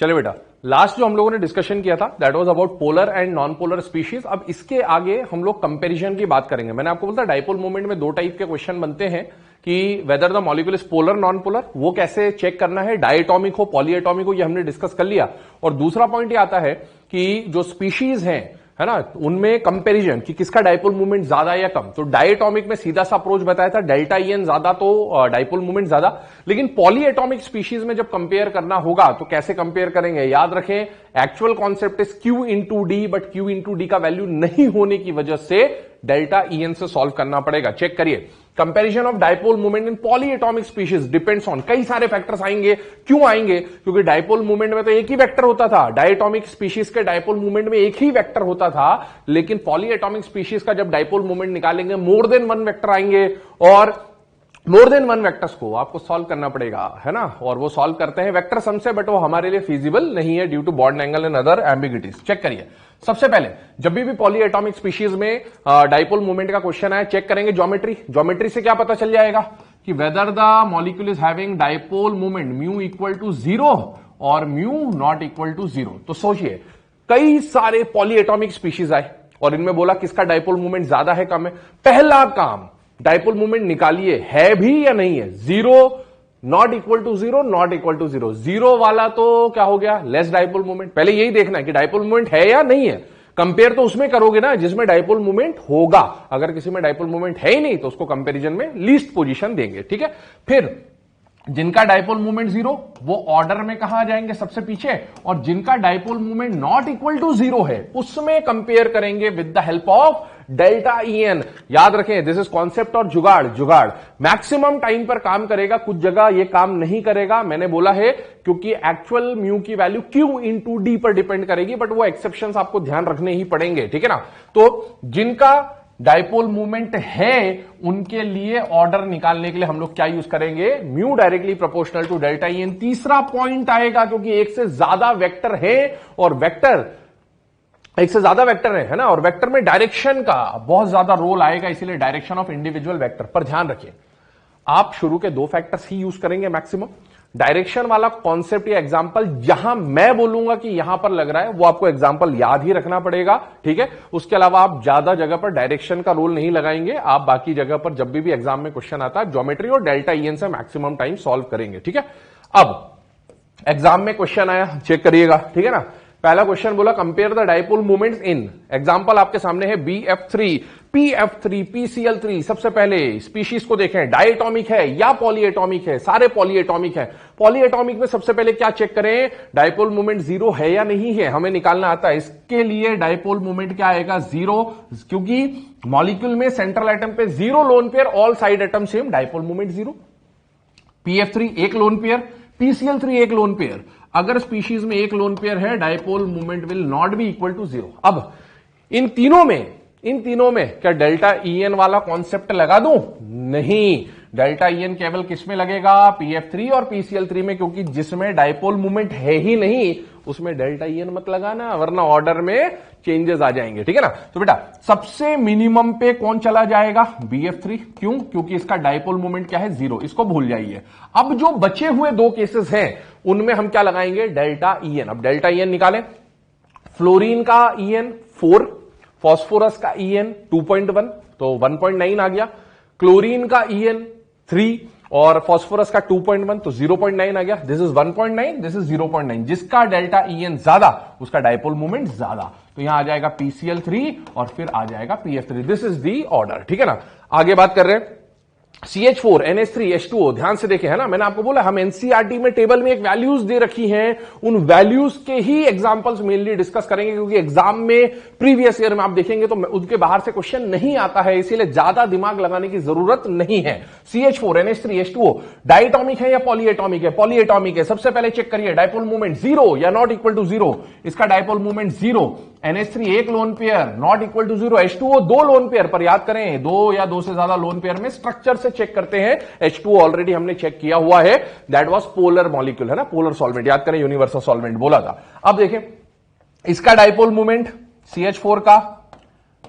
चले बेटा, लास्ट जो हम लोगों ने डिस्कशन किया था that was about polar and non polar species. अब इसके आगे हम लोग कंपैरिजन की बात करेंगे। मैंने आपको बोला डाइपोल मोमेंट में दो टाइप के क्वेश्चन बनते हैं कि whether the molecule is polar non polar, वो कैसे चेक करना है, डायटोमिक हो पॉलीएटोमिक हो, ये हमने डिस्कस कर लिया। और दूसरा पॉइंट ये आता है कि जो स्पीशीज हैं है ना, उनमें कंपैरिजन कि किसका डाइपोल मूवमेंट ज्यादा या कम। तो डायटोमिक में सीधा सा अप्रोच बताया था, डेल्टा ईएन ज्यादा तो डाइपोल मूवमेंट ज्यादा। लेकिन पॉलीएटोमिक स्पीशीज में जब कंपेयर करना होगा तो कैसे कंपेयर करेंगे, याद रखें actual concept is Q into D, but Q into D का वैल्यू नहीं होने की वजह से डेल्टा ईएन से सॉल्व करना पड़ेगा। चेक करिए, comparison of dipole movement in polyatomic species depends on, कई सारे फैक्टर्स आएंगे। क्यों आएंगे? क्योंकि डाइपोल मूवमेंट में तो एक ही वेक्टर होता था, डायटोमिक स्पीशीज के डाइपोल मूवमेंट में एक ही वेक्टर होता था। लेकिन पॉलीएटोमिक स्पीशीज का जब डाइपोल मूवमेंट निकालेंगे मोर देन वन वेक्टर आएंगे, और मोर देन वन वेक्टर्स को आपको सॉल्व करना पड़ेगा, है ना। और वो सॉल्व करते हैं वेक्टर सम से, बट वो हमारे लिए फीजिबल नहीं है due to bond angle and other ambiguities. Check करिए, सबसे पहले जब भी पॉलीएटोमिक स्पीशीज में डाइपोल मूवमेंट का क्वेश्चन आए, चेक करेंगे ज्योमेट्री। ज्योमेट्री से क्या पता चल जाएगा कि whether the molecule is having dipole movement mu equal to 0 और म्यू नॉट इक्वल टू 0। तो सोचिए कई सारे पॉलीएटोमिक स्पीशीज आए और इनमें बोला किसका डाइपोल मूवमेंट ज्यादा है कम है। पहला काम डाइपोल मूवमेंट निकालिए, है भी या नहीं है। 0 not equal to 0 not equal to 0, 0 वाला तो क्या हो गया, लेस डाइपोल मूवमेंट। पहले यही देखना है कि डाइपोल मूवमेंट है या नहीं है। कंपेयर तो उसमें करोगे ना जिसमें डाइपोल मूवमेंट होगा। अगर किसी में डाइपोल मूवमेंट है ही नहीं तो उसको कंपैरिजन में लीस्ट पोजीशन देंगे, ठीक है। फिर जिनका डाइपोल मूवमेंट 0 वो ऑर्डर में कहां आ जाएंगे, सबसे पीछे। और जिनका dipole movement not equal to 0 है उसमें कंपेयर करेंगे with the help of delta EN. याद रखें दिस इज कॉन्सेप्ट और जुगाड़। जुगाड़ मैक्सिमम टाइम पर काम करेगा, कुछ जगह ये काम नहीं करेगा। मैंने बोला है क्योंकि एक्चुअल म्यू की वैल्यू क्यू इंटू डी पर डिपेंड करेगी, बट वो एक्सेप्शंस आपको ध्यान रखने ही पड़ेंगे, ठीक है ना। तो जिनका डाइपोल मूवमेंट है उनके लिए ऑर्डर निकालने के लिए हम लोग क्या यूज करेंगे, mu directly proportional to delta EN. तीसरा पॉइंट आएगा क्योंकि एक से ज्यादा वेक्टर है और वेक्टर एक से ज्यादा वेक्टर है ना, और वेक्टर में डायरेक्शन का बहुत ज्यादा रोल आएगा, इसीलिए डायरेक्शन ऑफ इंडिविजुअल वेक्टर पर ध्यान रखिए। आप शुरू के दो फैक्टर्स ही यूज करेंगे मैक्सिमम। डायरेक्शन वाला कॉन्सेप्ट या एग्जांपल जहां मैं बोलूंगा कि यहां पर लग रहा है वो आपको एग्जांपल याद ही रखना पड़ेगा, ठीक है। उसके अलावा आप ज्यादा जगह पर डायरेक्शन का रोल नहीं लगाएंगे। आप बाकी जगह पर जब भी एग्जाम में क्वेश्चन आता है ज्योमेट्री और डेल्टा ईएन से मैक्सिमम टाइम सॉल्व करेंगे, ठीक है। अब एग्जाम में क्वेश्चन आया, चेक करिएगा, ठीक है ना। पहला क्वेश्चन बोला compare the dipole movements in, example आपके सामने है BF3 PF3 PCl3। सबसे पहले स्पीशीज को देखें, डायटोमिक है या पॉलीएटोमिक है, सारे पॉलीएटोमिक है। पॉलीएटोमिक में सबसे पहले क्या चेक करें, डाइपोल मूवमेंट 0 है या नहीं है, हमें निकालना आता है। इसके लिए डाइपोल मूवमेंट क्या आएगा, 0, क्योंकि मॉलिक्यूल में सेंट्रल एटम पे 0 lone pair, all side atom same, dipole movement 0। PF3 एक लोन पेयर, PCl3 एक लोन पेयर। अगर स्पीशीज में एक लोन पेयर है dipole movement will not be equal to 0। अब इन तीनों में क्या डेल्टा ईएन वाला कॉन्सेप्ट लगा दूं? नहीं, डेल्टा ईएन केवल किसमें लगेगा, PF3 और PCl3 में, क्योंकि जिसमें डाइपोल मूवमेंट है ही नहीं उसमें डेल्टा ईएन मत लगाना, वरना ऑर्डर में चेंजेस आ जाएंगे, ठीक है ना। तो बेटा सबसे मिनिमम पे कौन चला जाएगा, BF3। क्यों? क्योंकि इसका डाइपोल मूवमेंट क्या है, 0, इसको भूल जाइए। अब जो बचे हुए दो केसेस हैं उनमें हम क्या लगाएंगे, डेल्टा ईएन। अब डेल्टा ईएन निकालें, फ्लोरीन का ईएन 4, फॉस्फोरस का ईएन 2.1 तो 1.9 आ गया, क्लोरीन का ईएन 3 और फॉस्फोरस का 2.1 तो 0.9 आ गया। This is 1.9, this is 0.9। जिसका डेल्टा ईएन ज्यादा उसका डाइपोल मूवमेंट ज्यादा, तो यहां आ जाएगा PCl3 और फिर आ जाएगा PF3। This is the order, ठीक है ना। आगे बात कर रहे हैं CH4 NH3 H2O, ध्यान से देखें, है ना। मैंने आपको बोला हम एनसीईआरटी में टेबल में एक वैल्यूज दे रखी हैं, उन वैल्यूज के ही एग्जांपल्स मेनली डिस्कस करेंगे, क्योंकि एग्जाम में प्रीवियस ईयर में आप देखेंगे तो उसके बाहर से क्वेश्चन नहीं आता है, इसीलिए ज्यादा दिमाग लगाने की जरूरत नहीं है। CH4 NH3 H2O डायटोमिक है या पॉलीएटोमिक है, पॉलीएटोमिक है। सबसे पहले चेक करिए डाइपोल मूवमेंट 0 या नॉट इक्वल टू 0, इसका डाइपोल मूवमेंट 0। NH3 एक lone pair, not equal to 0। H2O दो लोन पेयर, पर याद करें 2 या 2 से ज्यादा लोन पेयर में स्ट्रक्चर से चेक करते हैं। H2O ऑलरेडी हमने चेक किया हुआ है, दैट वाज पोलर मॉलिक्यूल, है ना, पोलर सॉल्वेंट, याद करें यूनिवर्सल सॉल्वेंट बोला था। अब देखें इसका डाइपोल मूवमेंट CH4 का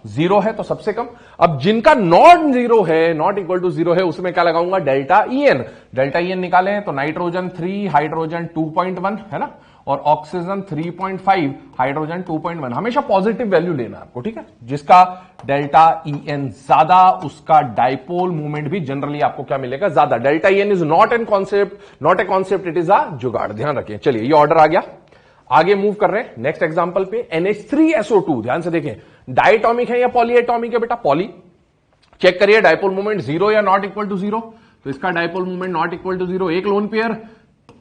0 है तो सबसे कम। अब जिनका नॉट 0 है, नॉट इक्वल टू 0 है, उसमें क्या लगाऊंगा, डेल्टा ईएन। डेल्टा ईएन निकालें तो नाइट्रोजन 3, हाइड्रोजन 2.1, है ना, और ऑक्सीजन 3.5, हाइड्रोजन 2.1। हमेशा पॉजिटिव वैल्यू लेना आपको, ठीक है। जिसका डेल्टा EN ज्यादा उसका डाइपोल मूवमेंट भी जनरली आपको क्या मिलेगा, ज्यादा। Delta EN is not an concept, not a concept, it is a जुगाड़, ध्यान रखिए। चलिए ये ऑर्डर आ गया, आगे मूव कर रहे हैं नेक्स्ट एग्जांपल पे। NH3SO2, ध्यान से देखें, डायटॉमिक है या पॉलीएटॉमिक है बेटा, पॉली। चेक करिए डाइपोल मूवमेंट 0 या नॉट इक्वल टू 0, तो इसका dipole movement not equal to 0, एक लोन पेयर।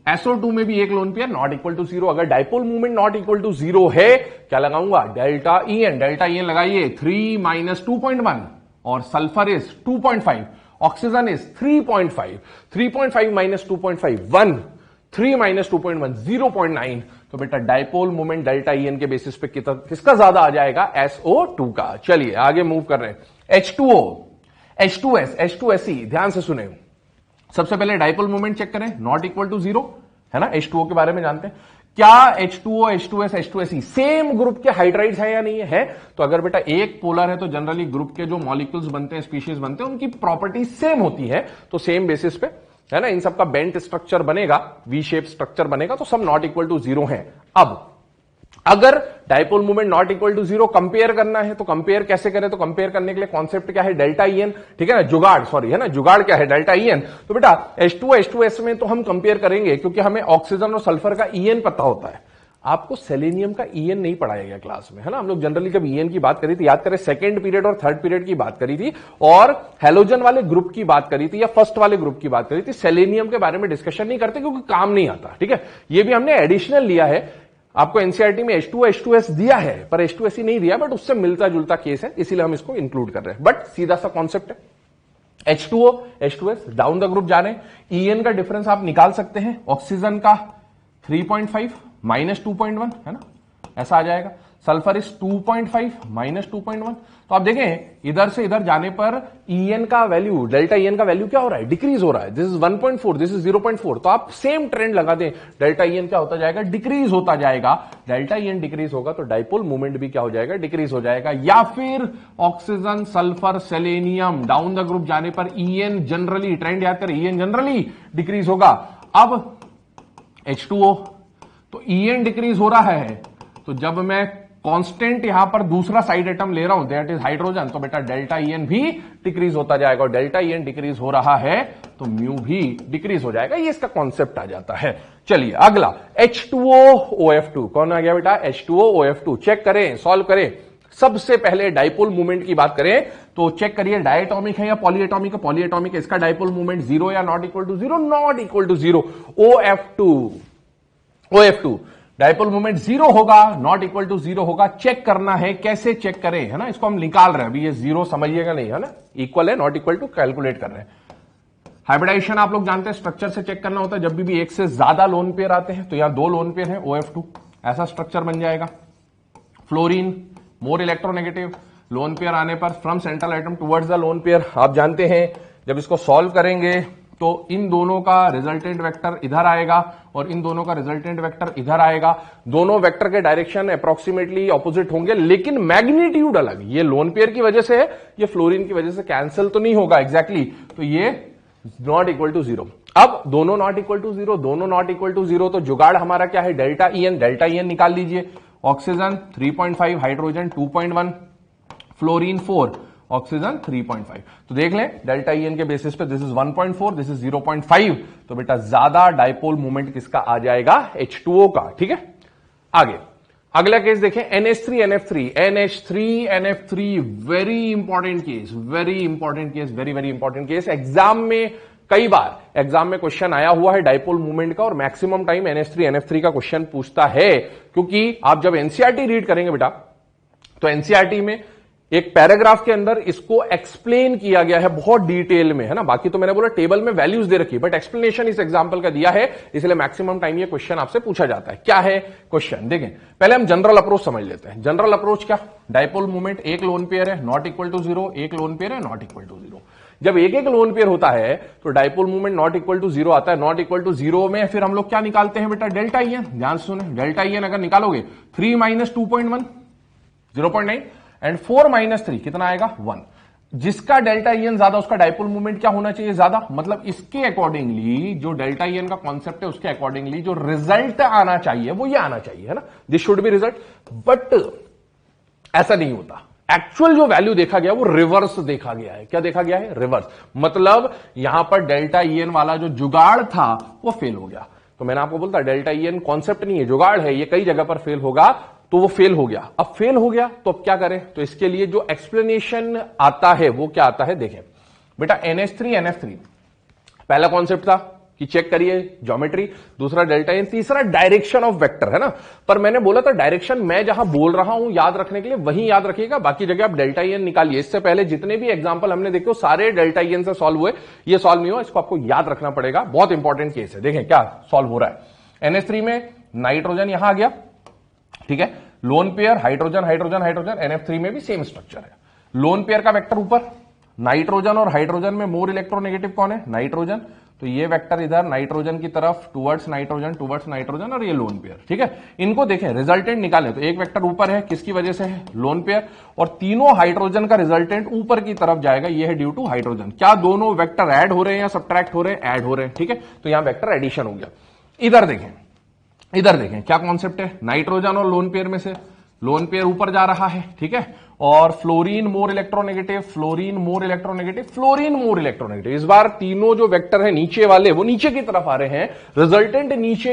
SO2 में भी एक lone pair, not equal to 0। अगर dipole movement not equal to 0 है, क्या लगाऊंगा, डेल्टा EN। डेल्टा EN लगाइए 3 - 2.1 और सल्फर इज 2.5, ऑक्सीजन इज 3.5, 3.5 - 2.5 1, 3 - 2.1 0.9। तो बेटा डाइपोल मूवमेंट डेल्टा EN के बेसिस पे किसका ज्यादा आ जाएगा, SO2 का। चलिए आगे मूव कर रहे हैं। H2O, H2S, H2SE, ध्यान से सुने। सबसे पहले डाइपोल मूवमेंट चेक करें, नॉट इक्वल टू 0 है ना। H2O के बारे में जानते हैं, क्या H2O, H2S, H2SE same group के हाइड्राइड्स है या नहीं है? तो अगर बेटा एक पोलर है तो जनरली ग्रुप के जो मॉलिक्यूल्स बनते हैं, स्पीशीज बनते हैं, उनकी प्रॉपर्टी सेम होती है, तो सेम बेसिस पे है ना इन सबका बेंट स्ट्रक्चर बनेगा, वी शेप स्ट्रक्चर बनेगा, तो सब नॉट इक्वल टू 0 है। अब अगर dipole movement not equal to 0 compare करना है, तो कंपेयर कैसे करें, तो कंपेयर करने के लिए कॉन्सेप्ट क्या है, डेल्टा EN, ठीक है ना, जुगाड़, सॉरी है ना, जुगाड़ क्या है, डेल्टा EN। तो बेटा H2O, H2S में तो हम कंपेयर करेंगे क्योंकि हमें ऑक्सीजन और सल्फर का EN पता होता है। आपको सेलेनियम का EN नहीं पढ़ाया गया क्लास में, है ना। हम लोग जनरली जब EN की बात करी थी, याद करें, सेकंड पीरियड और थर्ड पीरियड की बात करी थी, और हैलोजन वाले ग्रुप की बात करी थी या फर्स्ट वाले ग्रुप की बात करी थी। सेलेनियम के बारे में डिस्कशन नहीं करते क्योंकि काम नहीं आता, ठीक है। ये भी हमने एडिशनल लिया है, आपको एनसीईआरटी में H2O, H2S दिया है, पर H2SE नहीं दिया, बट उससे मिलता जुलता केस है, इसीलिए हम इसको इंक्लूड कर रहे हैं। बट सीधा सा कॉन्सेप्ट है। H2O, H2S down the group जाने, EN का डिफरेंस आप निकाल सकते हैं, ऑक्सीजन का 3.5 - 2.1 है ना, ऐसा आ जाएगा। Sulphur is 2.5 - 2.1। तो आप देखें इधर से इधर जाने पर EN का वैल्यू, डेल्टा EN का वैल्यू क्या हो रहा है, डिक्रीज हो रहा है। This is 1.4, this is 0.4। तो आप सेम ट्रेंड लगा दें, डेल्टा EN क्या होता जाएगा, डिक्रीज होता जाएगा। डेल्टा EN डिक्रीज होगा तो डाइपोल मूवमेंट भी क्या हो जाएगा, डिक्रीज हो जाएगा। या फिर oxygen, sulphur, selenium down the group जाने पर EN जनरली, ट्रेंड याद करें, EN जनरली डिक्रीज होगा। अब H2O, तो EN डिक्रीज हो रहा है, तो जब मैं कांस्टेंट यहां पर दूसरा साइड एटम ले रहा हूं, दैट इज हाइड्रोजन, तो बेटा डेल्टा EN भी डिक्रीज होता जाएगा, और डेल्टा EN डिक्रीज हो रहा है तो म्यू भी डिक्रीज हो जाएगा। ये इसका कॉन्सेप्ट आ जाता है। चलिए अगला H2O-OF2, कौन आ गया बेटा, H2O-OF2। चेक करें, सॉल्व करें। सबसे पहले डाइपोल मूवमेंट की बात करें तो चेक करिए, डायटॉमिक है या पॉलीएटॉमिक है, पॉलीएटॉमिक है। इसका डाइपोल मूवमेंट 0 या not equal to 0, not equal to 0। OF2 dipole movement 0 होगा, नॉट इक्वल टू 0 होगा। चेक करना है, कैसे चेक करें, है ना, इसको हम निकाल रहे हैं अभी, ये 0 समझिएगा नहीं, है ना, इक्वल है नॉट इक्वल टू कैलकुलेट कर रहे हैं। हाइब्रिडाइजेशन आप लोग जानते हैं, स्ट्रक्चर से चेक करना होता है। जब भी एक से ज्यादा लोन पेयर आते हैं, तो यहां 2 लोन पेयर है, OF2 ऐसा स्ट्रक्चर बन जाएगा। Fluorine more electronegative, lone pair आने पर from central atom towards the lone pair, आप जानते हैं। जब इसको सॉल्व करेंगे तो इन दोनों का रिजल्टेंट वेक्टर इधर आएगा और इन दोनों का रिजल्टेंट वेक्टर इधर आएगा। दोनों वेक्टर के डायरेक्शन अप्रोक्सीमेटली ऑपोजिट होंगे, लेकिन मैग्नीट्यूड अलग। ये लोन पेयर की वजह से है, ये फ्लोरीन की वजह से कैंसिल तो नहीं होगा एग्जैक्टली, तो ये नॉट इक्वल टू 0। अब दोनों नॉट इक्वल टू 0, दोनों नॉट इक्वल टू 0, तो जुगाड़ हमारा क्या है, डेल्टा EN। डेल्टा EN निकाल लीजिए, ऑक्सीजन 3.5, हाइड्रोजन 2.1, फ्लोरीन 4, ऑक्सीजन 3.5। तो देख लें डेल्टा EN के बेसिस पे, दिस इज 1.4, दिस इज 0.5, तो बेटा ज्यादा डाइपोल मूवमेंट किसका आ जाएगा, H2O का। ठीक है, आगे अगला केस देखें, NH3NF3, NH3NF3, very important case, very important case, very very important case. Exam में कई बार एग्जाम में क्वेश्चन आया हुआ है डाइपोल मूवमेंट का, और मैक्सिमम टाइम NH3NF3 का क्वेश्चन पूछता है, क्योंकि आप जब एनसीईआरटी रीड करेंगे बेटा, तो एनसीईआरटी में एक पैराग्राफ के अंदर इसको एक्सप्लेन किया गया है बहुत डिटेल में, है ना। बाकी तो मैंने बोला टेबल में वैल्यूज दे रखी, बट एक्सप्लेनेशन इस एग्जांपल का दिया है, इसलिए मैक्सिमम टाइम ये क्वेश्चन आपसे पूछा जाता है। क्या है क्वेश्चन, देखें पहले हम जनरल अप्रोच समझ लेते हैं। जनरल अप्रोच क्या, डाइपोल मूवमेंट एक लोन पेयर है नॉट इक्वल टू 0, एक लोन पेयर है नॉट इक्वल टू 0। जब एक एक लोन पेयर होता है तो dipole movement not equal to 0 आता है। नॉट इक्वल टू 0 में फिर हम लोग क्या निकालते हैं बेटा, डेल्टा EN। ध्यान से सुने, डेल्टा EN अगर निकालोगे 3 - 2.1 0.9 एंड 4 - 3 कितना आएगा 1। जिसका डेल्टा ईएन ज्यादा उसका डाइपोल मूवमेंट क्या होना चाहिए? ज्यादा। मतलब इसके अकॉर्डिंगली जो डेल्टा ईएन का कॉन्सेप्ट है उसके अकॉर्डिंगली जो रिजल्ट आना चाहिए वो ये आना चाहिए, है ना, this should be result. But ऐसा नहीं होता। एक्चुअल जो वैल्यू देखा गया वो रिवर्स देखा गया है। क्या देखा गया है? रिवर्स। मतलब यहां पर डेल्टा ईएन वाला जो जुगाड़ था वो फेल हो गया। तो मैंने आपको बोलता डेल्टा ईएन कॉन्सेप्ट नहीं है, जुगाड़ है, ये कई जगह पर फेल होगा, तो वो फेल हो गया। अब फेल हो गया तो अब क्या करें? तो इसके लिए जो एक्सप्लेनेशन आता है वो क्या आता है? देखें बेटा, NH3 NF3 पहला कॉन्सेप्ट था कि चेक करिए ज्योमेट्री, दूसरा डेल्टा एन, तीसरा डायरेक्शन ऑफ वेक्टर, है ना। पर मैंने बोला था डायरेक्शन मैं जहां बोल रहा हूं याद रखने के लिए वहीं याद रखिएगा, बाकी जगह आप डेल्टा एन निकालिए। इससे पहले जितने भी एग्जांपल हमने देखे सारे डेल्टा एन से सॉल्व हुए, ये सॉल्व नहीं हुआ, इसको आपको याद रखना पड़ेगा, बहुत इंपॉर्टेंट केस है। देखें क्या सॉल्व हो रहा है। NH3 में नाइट्रोजन यहां आ गया, ठीक है, lone pair hydrogen hydrogen hydrogen. NF3 में भी सेम स्ट्रक्चर है, लोन पेयर का वेक्टर ऊपर, नाइट्रोजन और हाइड्रोजन में मोर इलेक्ट्रोनेगेटिव कौन है? नाइट्रोजन। तो ये वेक्टर इधर नाइट्रोजन की तरफ टुवर्ड्स नाइट्रोजन और ये लोन पेयर, ठीक है। इनको देखें रिजल्टेंट निकालें तो एक वेक्टर ऊपर है, किसकी वजह से है? Lone pair. और तीनों हाइड्रोजन का रिजल्टेंट ऊपर की तरफ जाएगा, ये है ड्यू टू हाइड्रोजन। क्या दोनों वेक्टर ऐड हो रहे हैं या सब्ट्रैक्ट हो रहे हैं? ऐड हो रहे हैं, ठीक है। तो यहां वेक्टर एडिशन हो गया। इधर देखें क्या कॉन्सेप्ट है? नाइट्रोजन और लोन पेयर में से लोन पेयर ऊपर जा रहा है, ठीक है, और fluorine more electronegative, fluorine more electronegative, fluorine more electronegative. इस बार तीनों जो वेक्टर है नीचे वाले वो नीचे की तरफ आ रहे हैं, रिजल्टेंट नीचे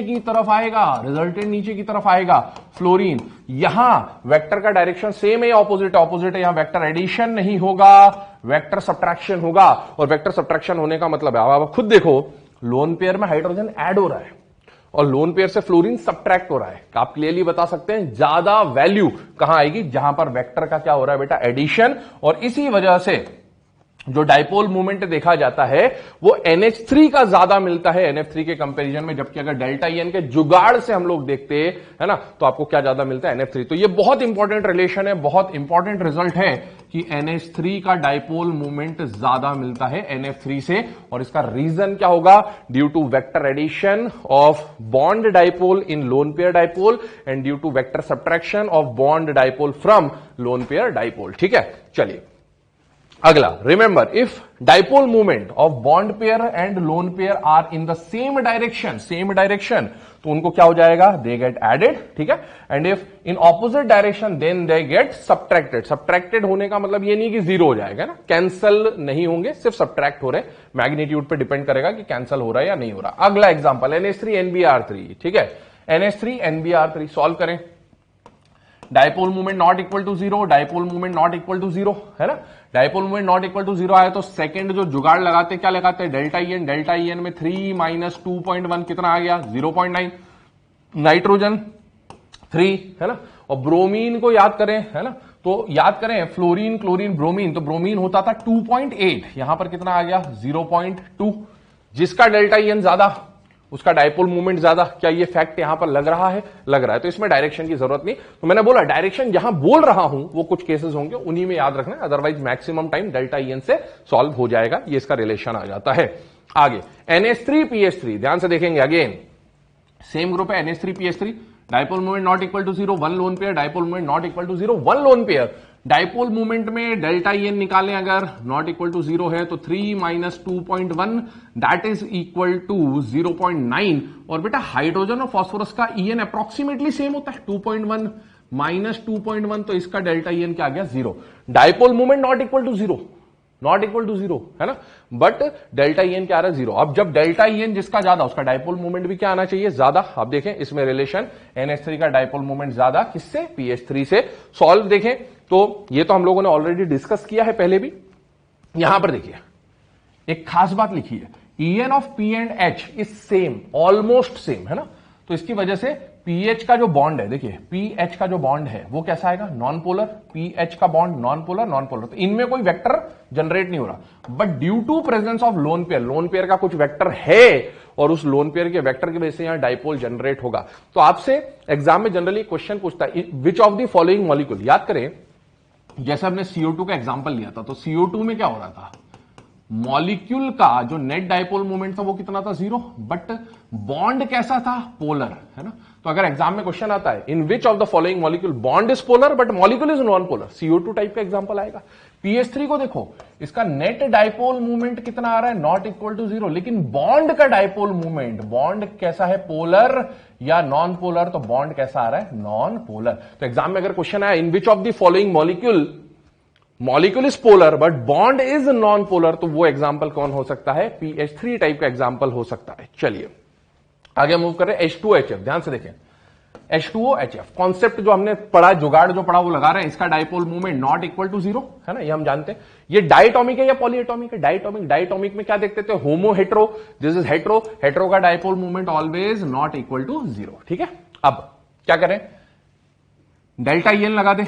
की तरफ आएगा, फ्लोरीन। यहां वेक्टर का डायरेक्शन सेम है, ऑपोजिट है, यहां वेक्टर एडिशन नहीं होगा, वेक्टर सब्ट्रैक्शन होगा। और वेक्टर सब्ट्रैक्शन होने का मतलब है, आप खुद देखो, लोन पेयर में हाइड्रोजन ऐड हो रहा है और लोन पेयर से फ्लोरीन सब्ट्रैक्ट हो रहा है। आप क्लियरली बता सकते हैं ज्यादा वैल्यू कहां आएगी? जहां पर वेक्टर का क्या हो रहा है बेटा? एडिशन। और इसी वजह से जो डाइपोल मूवमेंट देखा जाता है वो NH3 का ज्यादा मिलता है NF3 के कंपैरिजन में, जबकि अगर डेल्टा ईएन के जुगाड़ से हम लोग देखते है ना तो आपको क्या ज्यादा मिलता है? NF3। तो ये बहुत इंपॉर्टेंट रिलेशन है, बहुत इंपॉर्टेंट रिजल्ट है कि NH3 का डाइपोल मूवमेंट ज्यादा मिलता है NF3 से। और इसका रीजन क्या होगा? Due to vector addition of bond dipole in lone pair dipole and due to vector subtraction of bond dipole from lone pair dipole, ठीक है। चलिए अगला, remember if dipole movement of bond pair and lone pair are in the same direction, तो उनको क्या हो जाएगा? They get added, ठीक है। And if in opposite direction then they get subtracted होने का मतलब ये नहीं कि जीरो हो जाएगा ना, कैंसल नहीं होंगे, सिर्फ सब्ट्रैक्ट हो रहे हैं। मैग्नीट्यूड पे डिपेंड करेगा कि कैंसल हो रहा है या नहीं हो रहा। अगला एग्जांपल NH3 NBr3, ठीक है, NH3 NBr3 सॉल्व करें। Dipole movement not equal to zero, dipole movement not equal to zero, है ना। Dipole movement not equal to zero आया तो सेकंड जो जुगाड़ लगाते क्या लगाते हैं? डेल्टा ईएन में 3 माइनस 2.1 कितना आ गया? 0.9। नाइट्रोजन 3, है ना। और ब्रोमीन को याद करें, है ना, तो याद करें फ्लोरीन क्लोरीन ब्रोमीन, तो ब्रोमीन होता था 2.8, यहां पर कितना आ गया? 0.2। जिसका डेल्टा ईएन ज्यादा उसका डाइपोल मूवमेंट ज्यादा। क्या ये फैक्ट यहां पर लग रहा है? लग रहा है। तो इसमें डायरेक्शन की जरूरत नहीं। तो मैंने बोला डायरेक्शन जहां बोल रहा हूं वो कुछ केसेस होंगे, उन्हीं में याद रखना, otherwise maximum time delta EN से सॉल्व हो जाएगा। ये इसका रिलेशन आ जाता है। आगे NH3 PH3, ध्यान से देखेंगे, अगेन सेम ग्रुप है NH3 PH3, dipole movement not equal to zero, 1 lone pair, dipole movement not equal to zero, 1 lone pair. Dipole movement में डेल्टा ईएन निकालें, अगर नॉट इक्वल टू जीरो है तो 3 minus 2.1 that is equal to 0.9। और बेटा hydrogen और phosphorus का ईएन approximately same होता है, 2.1 माइनस 2.1, तो इसका डेल्टा ईएन क्या आ गया? 0। Dipole movement not equal to zero, है ना, बट डेल्टा ईएन क्या आ रहा है? 0। अब जब डेल्टा ईएन जिसका ज्यादा उसका डाइपोल मूवमेंट भी क्या आना चाहिए? ज्यादा। आप देखें इसमें रिलेशन NH3 का डाइपोल मूवमेंट ज्यादा, किससे? PH3 से। सॉल्व देखें तो ये तो हम लोगों ने ऑलरेडी डिस्कस किया है पहले भी। यहां पर देखिए एक खास बात लिखी है, EN of P and H is same, almost same, है ना। तो इसकी वजह से पीएच का जो बॉन्ड है, देखिए पीएच का जो बॉन्ड है वो कैसा आएगा? Non polar. पीएच का बॉन्ड नॉन पोलर, तो इनमें कोई वेक्टर जनरेट नहीं हो रहा। But due to presence of lone pair का कुछ वेक्टर है और उस लोन पेयर के वेक्टर की वजह से यहां डाइपोल जनरेट होगा। तो आपसे एग्जाम में जनरली क्वेश्चन पूछता है विच ऑफ द फॉलोइंग मॉलिक्यूल, याद करें जैसे हमने CO2 का एग्जाम्पल लिया था, तो CO2 में क्या हो रहा था? मॉलिक्यूल का जो नेट डाइपोल मूवमेंट था वो कितना था? 0। बट बॉन्ड कैसा था? पोलर, है ना। तो अगर एग्जाम में क्वेश्चन आता है in which of the following molecule bond is polar but molecule is non polar, CO2 type का एग्जांपल आएगा। pH3 को देखो, इसका नेट डाइपोल मूवमेंट कितना आ रहा है, नॉट इक्वल टू 0, लेकिन बॉन्ड का डाइपोल मूवमेंट, बॉन्ड कैसा है, पोलर या नॉन पोलर, तो बॉन्ड कैसा आ रहा है, नॉन पोलर। तो एग्जाम में अगर क्वेश्चन आया in which of the following molecule is polar but bond is non polar, तो वो एग्जाम्पल कौन हो सकता है, pH3 टाइप का एग्जाम्पल हो सकता है। चलिए आगे मूव करें, H2HF, ध्यान से देखें, H2OHF कॉन्सेप्ट जो हमने पढ़ा, जुगाड़ जो पढ़ा वो लगा रहे हैं, इसका dipole movement not equal to 0 है ना, ये हम जानते हैं। ये डायटोमिक है या पॉलीएटोमिक है, डायटोमिक में क्या देखते थे, homo hetero, this is hetero, hetero का dipole movement always not equal to 0, ठीक है। अब क्या करें, डेल्टा EN लगा दे,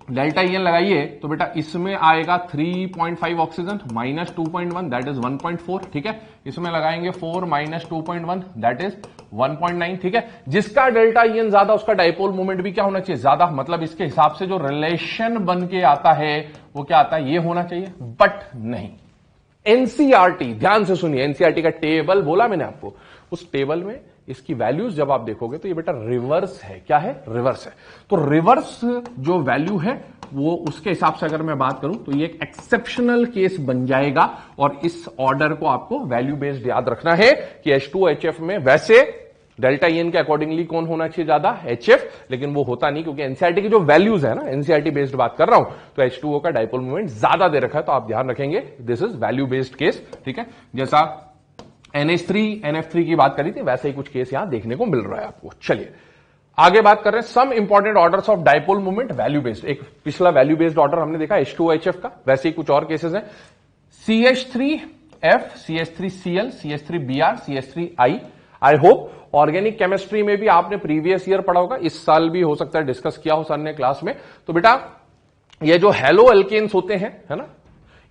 डेल्टा EN लगाइए तो बेटा इसमें आएगा 3.5 ऑक्सीजन माइनस 2.1 दैट इज 1.4, ठीक है। इसमें लगाएंगे 4 माइनस 2.1 दैट इज 1.9, ठीक है। जिसका डेल्टा EN ज्यादा उसका डाइपोल मूवमेंट भी क्या होना चाहिए, ज्यादा, मतलब इसके हिसाब से जो रिलेशन बन के आता है वो क्या आता है, ये होना चाहिए, बट नहीं। एनसीईआरटी, ध्यान से सुनिए, एनसीईआरटी का टेबल बोला मैंने आपको, उस टेबल में इसकी वैल्यूज जब आप देखोगे तो ये बेटा रिवर्स है, क्या है, रिवर्स है। तो रिवर्स जो वैल्यू है वो उसके हिसाब से अगर मैं बात करूं तो ये एक एक्सेप्शनल केस बन जाएगा, और इस ऑर्डर को आपको वैल्यू बेस्ड याद रखना है कि H2HF में वैसे डेल्टा EN के अकॉर्डिंगली कौन होना चाहिए, ज्यादा, HF, लेकिन वो होता नहीं क्योंकि एनसीईआरटी की जो वैल्यूज है ना, एनसीईआरटी बेस्ड बात कर रहा हूं, तो H2O का डाइपोल मूवमेंट ज्यादा दे रखा है, तो आप ध्यान रखेंगे this is value based case, ठीक है। जैसा NH3 NF3 की बात करी थी वैसे ही कुछ केस यहां देखने को मिल रहा है आपको। चलिए आगे बात कर रहे हैं, some important orders of dipole movement value based. एक पिछला वैल्यू बेस्ड ऑर्डर हमने देखा H2OHF का, वैसे ही कुछ और केसेस हैं, CH3F, CH3Cl, CH3Br, CH3I। I hope organic chemistry में भी आपने प्रीवियस ईयर पढ़ा होगा, इस साल भी हो सकता है डिस्कस किया हो सर ने क्लास में। तो बेटा ये जो हेलो एल्केन्स होते हैं, है ना,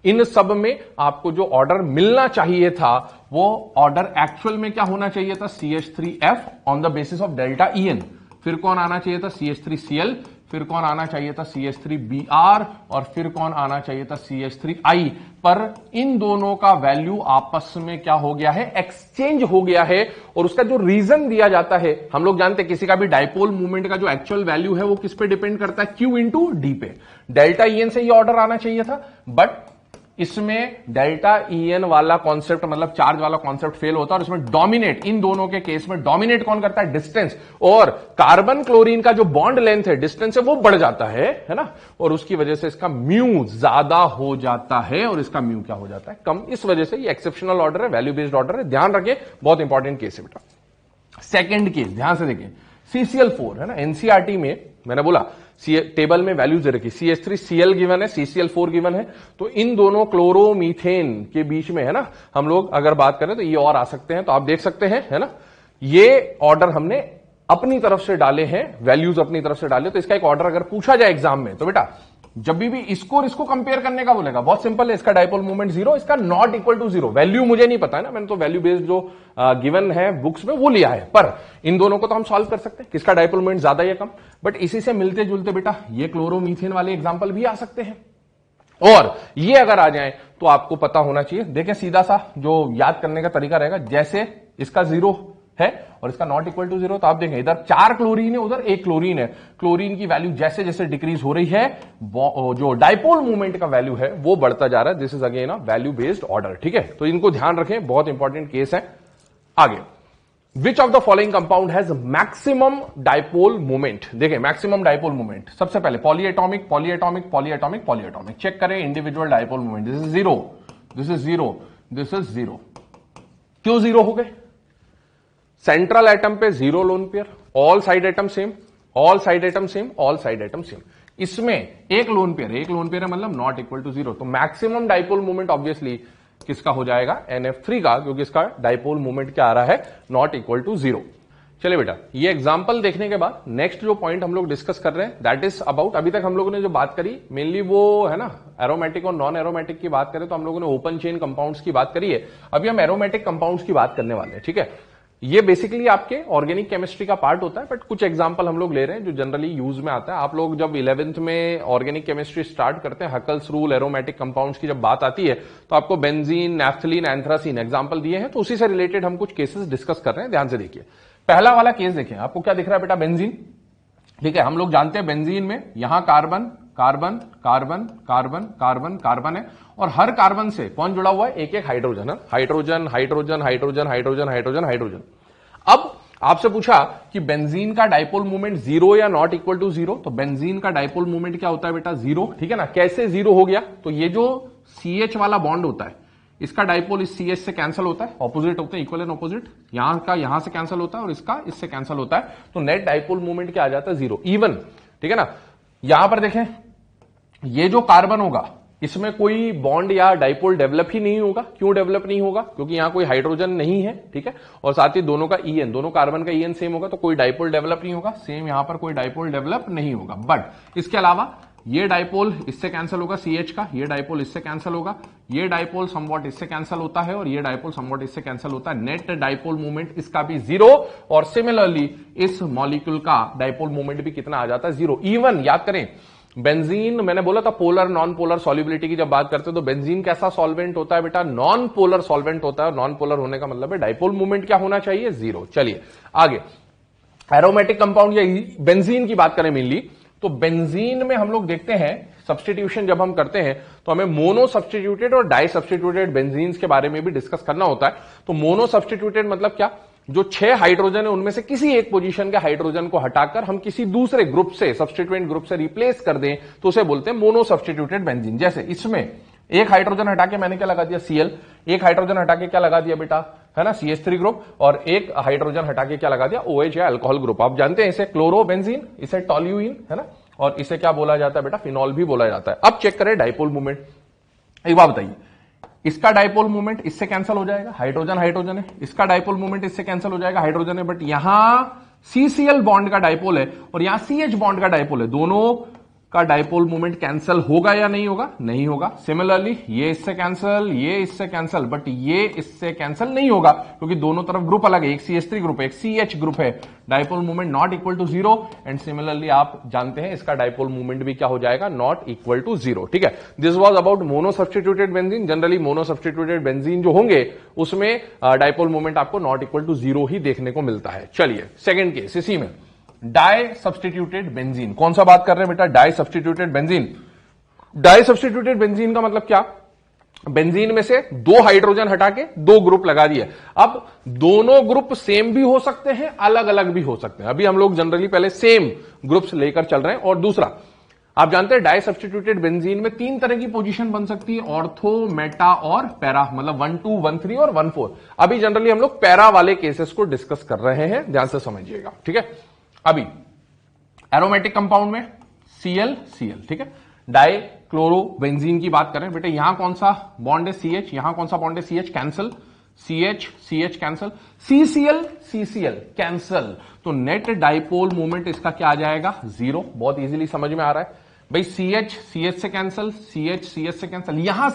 इन सब में आपको जो ऑर्डर मिलना चाहिए था वो ऑर्डर एक्चुअल में क्या होना चाहिए था, CH3F on the basis of delta EN, फिर कौन आना चाहिए था, CH3Cl, फिर कौन आना चाहिए था, CH3Br, और फिर कौन आना चाहिए था, CH3I। पर इन दोनों का वैल्यू आपस में क्या हो गया है, एक्सचेंज हो गया है, और उसका जो रीजन दिया जाता है, हम लोग जानते हैं किसी का भी डाइपोल मूवमेंट का जो एक्चुअल वैल्यू है वो किस पे डिपेंड करता है, Q इंटू डी पे। डेल्टा EN से ये ऑर्डर आना चाहिए था, बट इसमें डेल्टा EN वाला कॉन्सेप्ट, मतलब चार्ज वाला कॉन्सेप्ट फेल होता है, और इसमें डोमिनेट, इन दोनों के केस में डोमिनेट कौन करता है, डिस्टेंस, और कार्बन क्लोरीन का जो बॉन्ड लेंथ है, डिस्टेंस है, वो बढ़ जाता है ना, और उसकी वजह से इसका म्यू ज्यादा हो जाता है और इसका म्यू क्या हो जाता है, कम। इस वजह से ये एक्सेप्शनल ऑर्डर है, वैल्यू बेस्ड ऑर्डर है, ध्यान रखिए, बहुत इंपॉर्टेंट केस है बेटा। सेकेंड केस ध्यान से देखिए, CCl4 है ना, एनसीईआरटी में मैंने बोला टेबल में वैल्यूज दे रखी, CH3Cl गिवन है, CCl4 गिवन है, तो इन दोनों क्लोरोमीथेन के बीच में है ना, हम लोग अगर बात करें तो ये और आ सकते हैं, तो आप देख सकते हैं, है ना, ये ऑर्डर हमने अपनी तरफ से डाले हैं, वैल्यूज अपनी तरफ से डाले, तो इसका एक ऑर्डर अगर पूछा जाए एग्जाम में तो बेटा जब भी इसको और इसको कंपेयर करने का बोलेगा, बहुत सिंपल है, इसका डाइपोल मूवमेंट 0, इसका नॉट इक्वल टू 0, वैल्यू मुझे नहीं पता है ना, मैंने तो वैल्यू बेस्ड जो गिवन है बुक्स में वो लिया है, पर इन दोनों को तो हम सॉल्व कर सकते हैं, किसका डाइपोल मूवमेंट ज्यादा या कम। बट इसी से मिलते जुलते बेटा ये क्लोरोमीथेन वाले एग्जाम्पल भी आ सकते हैं, और ये अगर आ जाए तो आपको पता होना चाहिए। देखिए सीधा सा जो याद करने का तरीका रहेगा, जैसे इसका 0 है और इसका नॉट इक्वल टू 0, तो आप देखें इधर 4 क्लोरीन है, उधर 1 क्लोरीन है, क्लोरीन की वैल्यू जैसे जैसे डिक्रीज हो रही है, जो डाइपोल मूवमेंट का वैल्यू है वो बढ़ता जा रहा है। This is again a value based order, ठीक है, तो इनको ध्यान रखें, बहुत इंपॉर्टेंट केस है। आगे, which of the following compound has maximum dipole movement, देखें मैक्सिमम डाइपोल मूवमेंट, सबसे पहले polyatomic, polyatomic, polyatomic, polyatomic, check करें individual dipole movement, this is 0, this is 0, this is 0, क्यों 0 हो गए, सेंट्रल एटम पे 0 lone pair, all side atom same, all side atom same, all side atom same, इसमें एक lone pair है, मतलब not equal to 0, तो मैक्सिमम डाइपोल मूवमेंट ऑब्वियसली किसका हो जाएगा, NF3 का, क्योंकि इसका डाइपोल मूवमेंट क्या आ रहा है, नॉट इक्वल टू 0। चलिए बेटा, ये एग्जांपल देखने के बाद नेक्स्ट जो पॉइंट हम लोग डिस्कस कर रहे हैं दैट इज अबाउट, अभी तक हम लोगों ने जो बात करी मेनली वो है ना एरोमेटिक और नॉन एरोमेटिक की बात करें तो हम लोगों ने ओपन चेन कंपाउंड्स की बात करी है, अभी हम एरोमेटिक कंपाउंड्स की बात करने वाले हैं, ठीक है। ये बेसिकली आपके ऑर्गेनिक केमिस्ट्री का पार्ट होता है, बट कुछ एग्जांपल हम लोग ले रहे हैं जो जनरली यूज में आता है। आप लोग जब 11th में ऑर्गेनिक केमिस्ट्री स्टार्ट करते हैं, हकल्स रूल, एरोमेटिक कंपाउंड्स की जब बात आती है तो आपको बेंजीन, नैफ्थलीन, एंथ्रासीन एग्जांपल दिए हैं, तो उसी से रिलेटेड हम कुछ केसेस डिस्कस कर रहे हैं, ध्यान से देखिए। पहला वाला केस देखें, आपको क्या दिख रहा है बेटा, बेंजीन, ठीक है, हम लोग जानते हैं बेंजीन में यहां carbon carbon carbon carbon carbon carbon है, और हर कार्बन से कौन जुड़ा हुआ है? एक एक हाइड्रोजन है, hydrogen hydrogen hydrogen hydrogen hydrogen hydrogen. अब आपसे पूछा कि बेंजीन का डाइपोल मोमेंट जीरो या नॉट इक्वल टू जीरो, तो बेंजीन का डाइपोल मोमेंट क्या होता है बेटा? जीरो, ठीक है ना। कैसे जीरो हो गया? तो ये जो CH वाला बॉन्ड होता है, इसका डाइपोल इस CH से कैंसिल होता है, ऑपोजिट होते हैं, इक्वल एंड ऑपोजिट, यहां का यहां से कैंसिल होता है और इसका इससे कैंसिल होता है, तो नेट डाइपोल मोमेंट क्या आ जाता है? जीरो, इवन, ठीक है ना। यहां पर देखें, ये जो कार्बन होगा इसमें कोई बॉन्ड या डाइपोल डेवलप ही नहीं होगा। क्यों डेवलप नहीं होगा? क्योंकि यहां कोई हाइड्रोजन नहीं है, ठीक है, और साथ ही दोनों का EN, दोनों कार्बन का EN सेम होगा, तो कोई डाइपोल डेवलप नहीं होगा। सेम यहां पर कोई डाइपोल डेवलप नहीं होगा। बट इसके अलावा ये डाइपोल इससे कैंसिल होगा CH का, ये डाइपोल इससे कैंसिल होगा, ये डाइपोल समवॉट इससे कैंसिल होता है और ये डाइपोल समवॉट इससे कैंसिल होता है। नेट डाइपोल मोमेंट इसका भी जीरो, और सिमिलरली इस मॉलिक्यूल का डाइपोल मोमेंट भी कितना आ जाता है? जीरो। इवन याद करें, बेंजीन, मैंने बोला था पोलर नॉन पोलर सॉल्युबिलिटी की जब बात करते हैं तो बेंजीन कैसा सॉल्वेंट होता है बेटा? नॉन पोलर सॉल्वेंट होता है। नॉन पोलर होने का मतलब है डाइपोल मोमेंट क्या होना चाहिए? जीरो। चलिए आगे, एरोमेटिक कंपाउंड या बेंजीन की बात करें मेनली, तो बेंजीन में हम लोग देखते हैं सब्स्टिट्यूशन जब हम करते हैं तो हमें मोनो सब्स्टिट्यूटेड और डाई सब्स्टिट्यूटेड बेंजीन्स के बारे में भी डिस्कस करना होता है। तो मोनो सब्स्टिट्यूटेड मतलब क्या? जो 6 हाइड्रोजन है उनमें से किसी एक पोजीशन के हाइड्रोजन को हटाकर हम किसी दूसरे ग्रुप से, सब्स्टिट्यूएंट ग्रुप से रिप्लेस कर दें तो उसे बोलते हैं मोनो सब्स्टिट्यूटेड बेंजीन। जैसे इसमें एक हाइड्रोजन हटा के मैंने क्या लगा दिया? Cl, एक हाइड्रोजन हटा के क्या लगा दिया बेटा? है ना, CH3 ग्रुप, और एक हाइड्रोजन हटा के क्या लगा दिया? OH या अल्कोहल ग्रुप। आप जानते हैं इसे क्लोरोबेंजीन, इसे टॉल्यूइन, है ना, और इसे क्या बोला जाता है बेटा? फिनॉल भी बोला जाता है। अब चेक करें डाइपोल मूवमेंट। एक बात बताइए, इसका डाइपोल मूवमेंट इससे कैंसिल हो जाएगा, हाइड्रोजन हाइड्रोजन है, इसका डाइपोल मूवमेंट इससे कैंसिल हो जाएगा, हाइड्रोजन है, बट यहां CCl बॉन्ड का डाइपोल है और यहां CH बॉन्ड का डाइपोल है, दोनों का डाइपोल मूवमेंट कैंसिल होगा या नहीं होगा? नहीं होगा। सिमिलरली ये इससे कैंसिल, ये इससे कैंसिल, बट ये इससे कैंसिल नहीं होगा क्योंकि दोनों तरफ ग्रुप अलग है, एक CH3 ग्रुप है, एक CH ग्रुप है। Dipole movement not equal to zero, and similarly आप जानते हैं इसका डाइपोल मूवमेंट भी क्या हो जाएगा? नॉट इक्वल टू जीरो, ठीक है। This was about mono substituted benzene. Generally mono substituted benzene जो होंगे उसमें डाइपोल मूवमेंट आपको नॉट इक्वल टू जीरो ही देखने को मिलता है। चलिए सेकेंड केस, इसी में डाई सब्स्टिट्यूटेड बेंजीन। कौन सा बात कर रहे हैं बेटा? Di substituted benzene. Di substituted benzene का मतलब क्या? बेंजीन में से 2 हाइड्रोजन हटा के 2 ग्रुप लगा दिए। अब दोनों ग्रुप सेम भी हो सकते हैं, अलग अलग भी हो सकते हैं। अभी हम लोग जनरली पहले सेम ग्रुप्स लेकर चल रहे हैं। और दूसरा, आप जानते हैं डाई सब्स्टिट्यूटेड बेंजीन में 3 तरह की पोजीशन बन सकती है, ऑर्थो, मेटा और पैरा, मतलब 1 2 1 3 और 1 4। अभी जनरली हम लोग पैरा वाले केसेस को डिस्कस कर रहे हैं, ध्यान से समझिएगा, ठीक है। अभी एरोमेटिक कंपाउंड में Cl Cl, ठीक है। डाई क्लोरोबेंजीन की बात करें बेटे, यहां कौन सा बॉन्ड है? CH, यहां कौन सा बॉन्ड है? CH, cancel, CH CH cancel, CCl CCl cancel, तो नेट डाइपोल मूवमेंट इसका क्या आ जाएगा? जीरो। बहुत इजीली समझ में आ रहा है भाई। CH CH से कैंसिल, CH CH से कैंसिल, यहां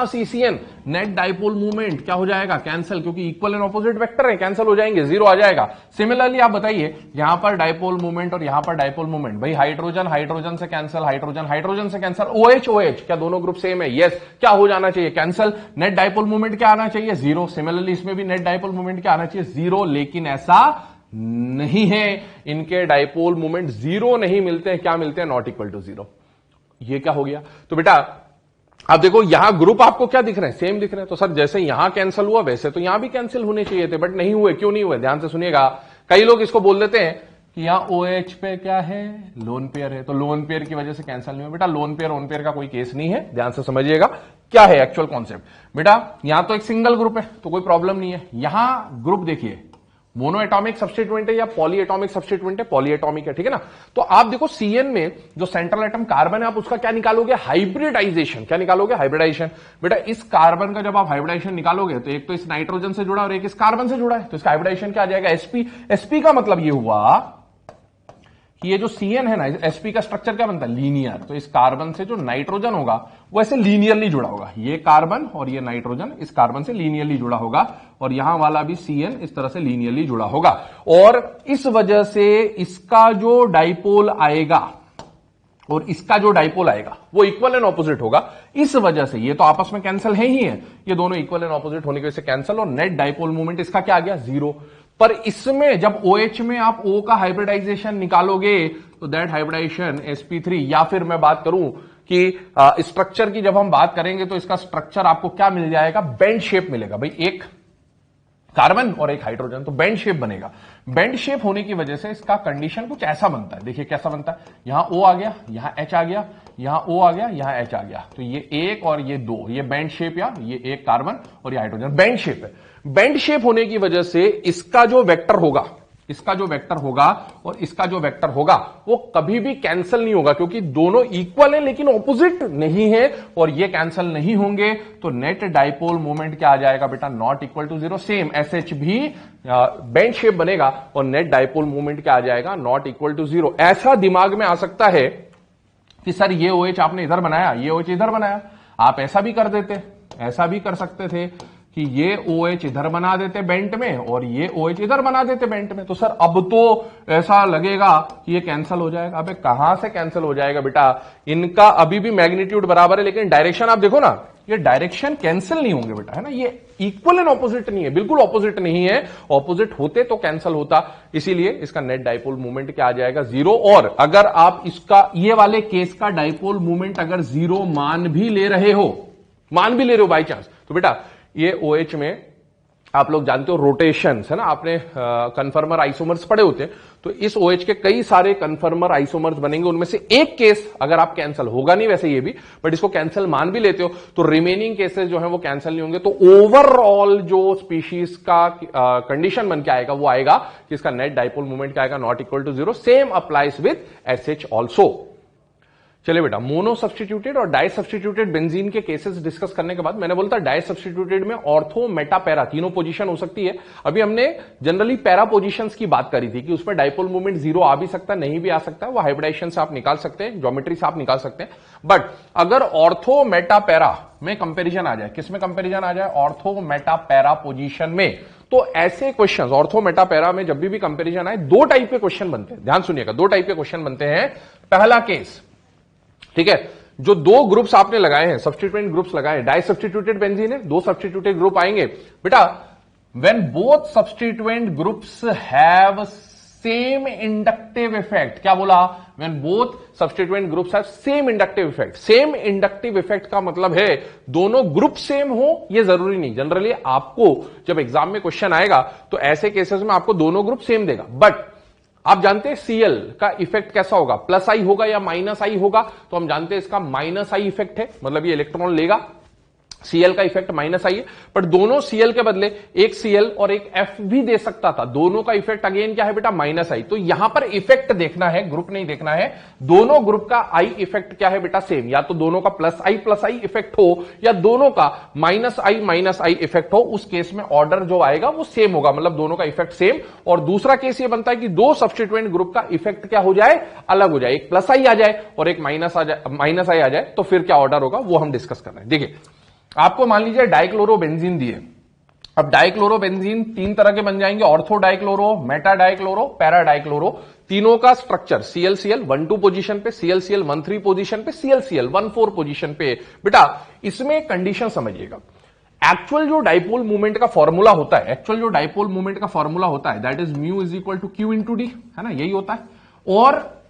CCN, नेट डाइपोल मूवमेंट क्या हो जाएगा? कैंसिल, क्योंकि इक्वल एंड ऑपोजिट वेक्टर है, कैंसिल हो जाएंगे, जीरो आ जाएगा। सिमिलरली आप बताइए, यहां पर डाइपोल मूवमेंट और यहां पर डाइपोल मूवमेंट, भाई हाइड्रोजन हाइड्रोजन से कैंसिल, हाइड्रोजन हाइड्रोजन से कैंसिल, OH OH, क्या दोनों ग्रुप सेम है? यस। क्या हो जाना चाहिए? कैंसिल। नेट डाइपोल मूवमेंट क्या आना चाहिए? जीरो। सिमिलरली इसमें भी नेट डाइपोल मूवमेंट क्या आना चाहिए? जीरो, लेकिन ऐसा नहीं है, इनके डाइपोल मूवमेंट जीरो नहीं मिलते हैं, क्या मिलते हैं? Not equal to zero. ये क्या हो गया? तो बेटा आप देखो, यहां ग्रुप आपको क्या दिख रहे हैं? सेम दिख रहे हैं। तो सर जैसे यहां कैंसिल हुआ वैसे तो यहां भी कैंसिल होने चाहिए थे, बट नहीं हुए। क्यों नहीं हुए? ध्यान से सुनिएगा। कई लोग इसको बोल देते हैं कि यहां OH पे क्या है? लोन पेयर है, तो लोन पेयर की वजह से कैंसिल नहीं हुआ। बेटा लोन पेयर ओन पेयर का कोई केस नहीं है, ध्यान से समझिएगा क्या है एक्चुअल कॉन्सेप्ट। बेटा यहां तो एक सिंगल ग्रुप है तो कोई प्रॉब्लम नहीं है। यहां ग्रुप देखिए, मोनो एटॉमिक सब्स्टिट्यूएंट है या पॉली एटॉमिक सब्स्टिट्यूएंट है? पॉली एटॉमिक है, ठीक है ना। तो आप देखो CN में जो सेंट्रल एटम कार्बन है, आप उसका क्या निकालोगे? हाइब्रिडाइजेशन। क्या निकालोगे? हाइब्रिडाइजेशन। बेटा इस कार्बन का जब आप हाइब्रिडाइजेशन निकालोगे तो एक तो इस नाइट्रोजन से जुड़ा और एक इस कार्बन से जुड़ा है, तो इसका हाइब्रिडाइजेशन क्या आ जाएगा? sp। sp का मतलब ये हुआ कि ये जो CN है ना, sp का स्ट्रक्चर क्या बनता है? लीनियर। तो इस कार्बन से जो नाइट्रोजन होगा वो ऐसे लीनियरली जुड़ा होगा, ये कार्बन और ये नाइट्रोजन इस कार्बन से लीनियरली जुड़ा होगा, और यहां वाला भी CN इस तरह से लीनियरली जुड़ा होगा, और इस वजह से इसका जो डाइपोल आएगा और इसका जो डाइपोल आएगा वो इक्वल एंड ऑपोजिट होगा। इस वजह से ये तो आपस में कैंसिल है ही है, ये दोनों इक्वल एंड ऑपोजिट होने की वजह से कैंसिल, और नेट डाइपोल मूवमेंट इसका क्या आ गया? जीरो। पर इसमें जब OH में आप O का हाइब्रिडाइजेशन निकालोगे तो दैट हाइब्रिडाइजेशन sp3, या फिर मैं बात करूं कि स्ट्रक्चर की जब हम बात करेंगे तो इसका स्ट्रक्चर आपको क्या मिल जाएगा, बेंड शेप मिलेगा भाई, एक कार्बन और एक हाइड्रोजन, तो बेंड शेप बनेगा। बेंड शेप होने की वजह से इसका कंडीशन कुछ ऐसा बनता है, देखिए कैसा बनता है, यहां O आ गया, यहां H आ गया, यहां O आ गया, यहां H आ गया, तो ये एक और ये दो, ये बेंड शेप, या ये एक कार्बन और ये हाइड्रोजन, बेंड शेप है। बेंड शेप होने की वजह से इसका जो वेक्टर होगा, इसका जो वेक्टर होगा और इसका जो वेक्टर होगा वो कभी भी कैंसिल नहीं होगा, क्योंकि दोनों इक्वल है लेकिन ऑपोजिट नहीं है, और ये कैंसिल नहीं होंगे, तो नेट डाइपोल मोमेंट क्या आ जाएगा बेटा, not equal to zero. Same SH भी बेंड शेप बनेगा और नेट डाइपोल मोमेंट क्या आ जाएगा, नॉट इक्वल टू जीरो। ऐसा दिमाग में आ सकता है कि सर ये OH आपने इधर बनाया, ये OH इधर बनाया, आप ऐसा भी कर देते, ऐसा भी कर सकते थे कि ये OH इधर बना देते बेंट में और ये OH इधर बना देते बेंट में, तो सर अब तो ऐसा लगेगा कि ये कैंसिल हो जाएगा। अबे कहां से कैंसिल हो जाएगा बेटा, इनका अभी भी मैग्नीट्यूड बराबर है, लेकिन डायरेक्शन आप देखो ना, ये डायरेक्शन कैंसिल नहीं होंगे बेटा, है ना, ये इक्वल एंड ऑपोजिट नहीं है, बिल्कुल ऑपोजिट नहीं है, ऑपोजिट होते तो कैंसिल होता, इसीलिए इसका नेट डाइपोल मूवमेंट क्या आ जाएगा, जीरो। और अगर आप इसका ये वाले केस का डाइपोल मूवमेंट अगर जीरो मान भी ले रहे हो बाई चांस, तो बेटा ये OH में आप लोग जानते हो रोटेशन है ना, आपने कन्फर्मर आइसोमर्स पढ़े होते हैं, तो इस OH के कई सारे कन्फर्मर आइसोमर्स बनेंगे, उनमें से एक केस अगर आप कैंसिल होगा नहीं, वैसे ये भी, बट इसको कैंसिल मान भी लेते हो तो रिमेनिंग केसेस जो है वो कैंसिल नहीं होंगे, तो ओवरऑल जो स्पीशीज का कंडीशन बन के आएगा वो आएगा कि इसका नेट डाइपोल मोमेंट क्या आएगा, not equal to zero. Same applies with SH also. चलिए बेटा, मोनो सब्स्टिट्यूटेड और डाई सब्स्टिट्यूटेड बेंजीन के केसेस डिस्कस करने के बाद मैंने बोलता डाई सब्स्टिट्यूटेड में ऑर्थो, मेटा, पैरा तीनों पोजीशन हो सकती है। अभी हमने जनरली पैरा पोजीशंस की बात करी थी कि उसमें डाइपोल मूवमेंट जीरो आ भी सकता है, नहीं भी आ सकता है, वो हाइब्रिडाइजेशन से आप निकाल सकते हैं, ज्योमेट्री से आप निकाल सकते हैं। बट अगर ऑर्थो, मेटा, पैरा में कंपेरिजन आ जाए, किसमें कंपेरिजन आ जाए, ऑर्थो, मेटा, पैरा पोजीशन में, तो ऐसे क्वेश्चंस ऑर्थो, मेटा, पैरा में जब भी कंपेरिजन आए, दो टाइप के क्वेश्चन बनते हैं, ध्यान सुनिएगा, दो टाइप के क्वेश्चन बनते हैं। पहला केस, ठीक है, जो दो ग्रुप्स आपने लगाए हैं, सब्स्टिट्यूएंट ग्रुप्स लगाए हैं, डाई सब्स्टिट्यूटेड बेंजीन है, दो सब्स्टिट्यूटेड ग्रुप आएंगे बेटा, when both substituent groups have same inductive effect, क्या बोला, when both substituent groups have same inductive effect. Same inductive effect का मतलब है दोनों ग्रुप सेम हो, ये जरूरी नहीं, जनरली आपको जब एग्जाम में क्वेश्चन आएगा तो ऐसे केसेस में आपको दोनों ग्रुप सेम देगा, बट आप जानते हैं Cl का इफेक्ट कैसा होगा, प्लस आई होगा या माइनस आई होगा, तो हम जानते हैं इसका माइनस आई इफेक्ट है, मतलब ये इलेक्ट्रॉन लेगा, Cl का इफेक्ट माइनस आई है, पर दोनों Cl के बदले एक Cl और एक F भी दे सकता था, दोनों का इफेक्ट अगेन क्या है बेटा, माइनस आई। तो यहां पर इफेक्ट देखना है, ग्रुप नहीं देखना है, दोनों ग्रुप का आई इफेक्ट क्या है बेटा, सेम, या तो दोनों का प्लस आई इफेक्ट हो या दोनों का माइनस आई इफेक्ट हो, उस केस में ऑर्डर जो आएगा वो सेम होगा, मतलब दोनों का इफेक्ट सेम। और दूसरा केस ये बनता है कि दो सब्स्टिट्यूएंट ग्रुप का इफेक्ट क्या हो जाए, अलग हो जाए, एक प्लस आई आ जाए और एक माइनस आई आ जाए, तो फिर क्या ऑर्डर होगा वो हम डिस्कस कर रहे हैं। देखिए, आपको मान लीजिए डाइक्लोरोबेंजीन दिए, अब डाइक्लोरोबेंजीन तीन तरह के बन जाएंगे, ortho dichloro, Meta dichloro, para dichloro, तीनों का स्ट्रक्चर ClCl 1,2 पोजीशन पे, ClCl 1,3 पोजीशन पे, ClCl 1,4 पोजीशन पे। बेटा इसमें कंडीशन समझिएगा, एक्चुअल जो डाइपोल मूवमेंट का फॉर्मूला होता है, एक्चुअल जो डाइपोल मूवमेंट का फॉर्मूला होता है, that is mu is equal to q into d, है ना, यही होता है। और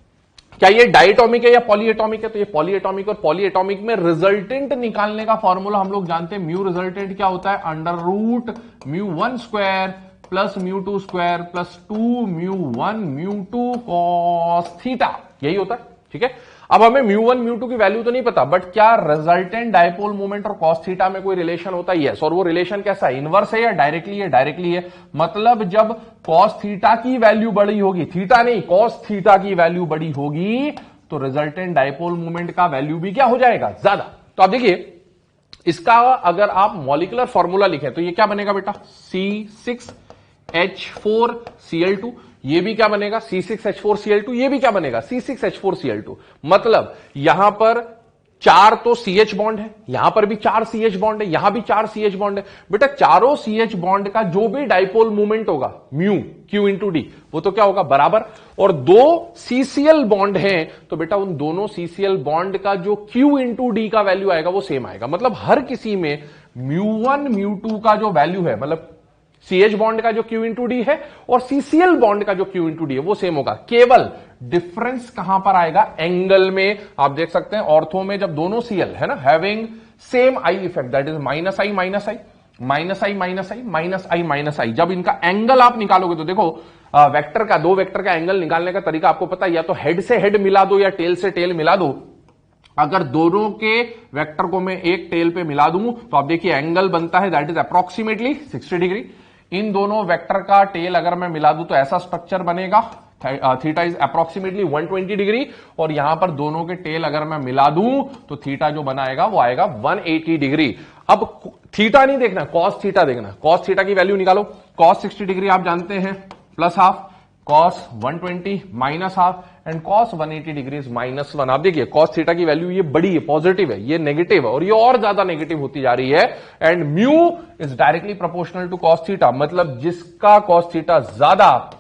क्या ये डाइएटॉमिक है या पॉलीएटॉमिक है, तो ये पॉलीएटॉमिक, और पॉलीएटॉमिक में रिजल्टेंट निकालने का फॉर्मूला हम लोग जानते हैं, म्यू रिजल्टेंट क्या होता है, under root μ1 square plus μ2 square plus 2 μ1 μ2 cos theta, यही होता है, ठीक है। अब हमें μ1 μ2 की वैल्यू तो नहीं पता, बट क्या रिजल्टेंट डाइपोल मोमेंट और कॉस थीटा में कोई रिलेशन होता है, यस। और वो रिलेशन कैसा है, इनवर्स है या डायरेक्टली है, डायरेक्टली है, मतलब जब कॉस थीटा की वैल्यू बड़ी होगी, थीटा नहीं कॉस थीटा की वैल्यू बड़ी होगी, तो रिजल्टेंट डाइपोल मोमेंट का वैल्यू भी क्या हो जाएगा, ज्यादा। तो आप देखिए, इसका अगर आप मॉलिक्यूलर फॉर्मूला लिखें तो ये क्या बनेगा बेटा, C6H4Cl2, ये भी क्या बनेगा C6H4Cl2, ये भी क्या बनेगा C6H4Cl2, मतलब यहां पर 4 तो CH बॉन्ड है, यहां पर भी 4 CH बॉन्ड है, यहां भी 4 CH बॉन्ड है। बेटा चारों CH बॉन्ड का जो भी डाइपोल मूवमेंट होगा म्यू Q इंटू डी, वो तो क्या होगा बराबर, और दो CCl बॉन्ड हैं तो बेटा उन दोनों CCl बॉन्ड का जो Q इंटू डी का वैल्यू आएगा वो सेम आएगा। मतलब हर किसी में μ1 μ2 का जो वैल्यू है, मतलब CH बॉन्ड का जो Q इंटू डी है और CCl बॉन्ड का जो Q इंटू डी है वो सेम होगा, केवल डिफरेंस कहां पर आएगा, एंगल में। आप देख सकते हैं ऑर्थो में जब दोनों Cl है ना having same I effect, that is minus I minus I minus I minus I minus I minus I, जब इनका एंगल आप निकालोगे तो देखो वेक्टर का, दो वेक्टर का एंगल निकालने का तरीका आपको पता है, या तो हेड से हेड मिला दो या टेल से टेल मिला दो। अगर दोनों के वेक्टर को मैं एक टेल पे मिला दूं तो आप देखिए एंगल बनता है दैट इज अप्रोक्सीमेटली 60 डिग्री। इन दोनों वेक्टर का टेल अगर मैं मिला दूं तो ऐसा स्ट्रक्चर बनेगा, थीटा इज अप्रोक्सीमेटली 120 डिग्री, और यहां पर दोनों के टेल अगर मैं मिला दूं तो थीटा जो बनाएगा वो आएगा 180 डिग्री। अब थीटा नहीं देखना, कॉस थीटा देखना। कॉस थीटा की वैल्यू निकालो, कॉस 60 डिग्री आप जानते हैं plus half, cos 120 minus half, and cos 180 degree minus 1। आप देखिए कॉस थीटा की वैल्यू ये बड़ी है, पॉजिटिव है, ये नेगेटिव है और ये और ज्यादा नेगेटिव होती जा रही है। And mu is directly proportional to cos theta, मतलब जिसका कॉस थीटा ज्यादा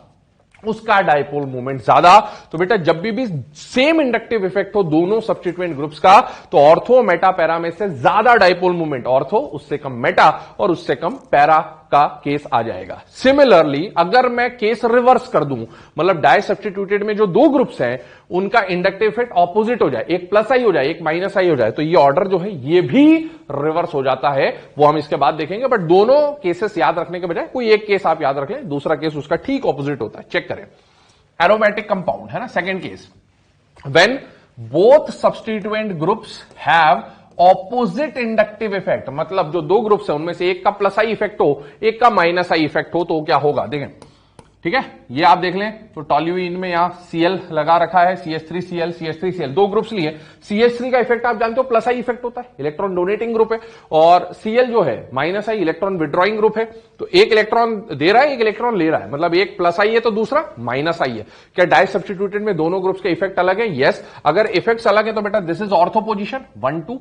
उसका डायपोल मोमेंट ज्यादा। तो बेटा जब भी सेम इंडक्टिव इफेक्ट हो दोनों सब्स्टिट्यूएंट ग्रुप्स का तो ऑर्थो मेटा पैरा में से ज्यादा डायपोल मोमेंट ऑर्थो, उससे कम मेटा और उससे कम पैरा का केस आ जाएगा। सिमिलरली अगर मैं केस रिवर्स कर दूं, मतलब डाई सब्स्टिट्यूटेड में जो दो ग्रुप्स हैं उनका इंडक्टिव इफेक्ट ऑपोजिट हो जाए, एक प्लस आई हो जाए एक माइनस आई हो जाए, तो ये ऑर्डर जो है ये भी रिवर्स हो जाता है, वो हम इसके बाद देखेंगे। बट दोनों केसेस याद रखने के बजाय कोई एक केस आप याद रख लें, दूसरा केस उसका ठीक ऑपोजिट होता है। चेक करें, एरोमेटिक कंपाउंड है ना, second case, when both substituent groups have opposite inductive effect, मतलब जो दो ग्रुप्स हैं उनमें से एक का प्लस आई इफेक्ट हो एक का माइनस आई इफेक्ट हो, तो क्या होगा देखें। ठीक है, ये आप देख लें तो टॉल्यूइन में यहां Cl लगा रखा है, CH3Cl CH3Cl दो ग्रुप्स लिए। CH3 का इफेक्ट आप जानते हो प्लस आई इफेक्ट होता है, इलेक्ट्रॉन डोनेटिंग ग्रुप है, और Cl जो है माइनस आई इलेक्ट्रॉन विड्रॉइंग ग्रुप है। तो एक इलेक्ट्रॉन दे रहा है एक इलेक्ट्रॉन ले रहा है, मतलब एक प्लस आई है तो दूसरा माइनस आई है। क्या डाई सब्स्टिट्यूटेड में दोनों ग्रुप्स के इफेक्ट अलग है? यस। अगर इफेक्ट्स अलग है तो बेटा this is ortho position 1 2,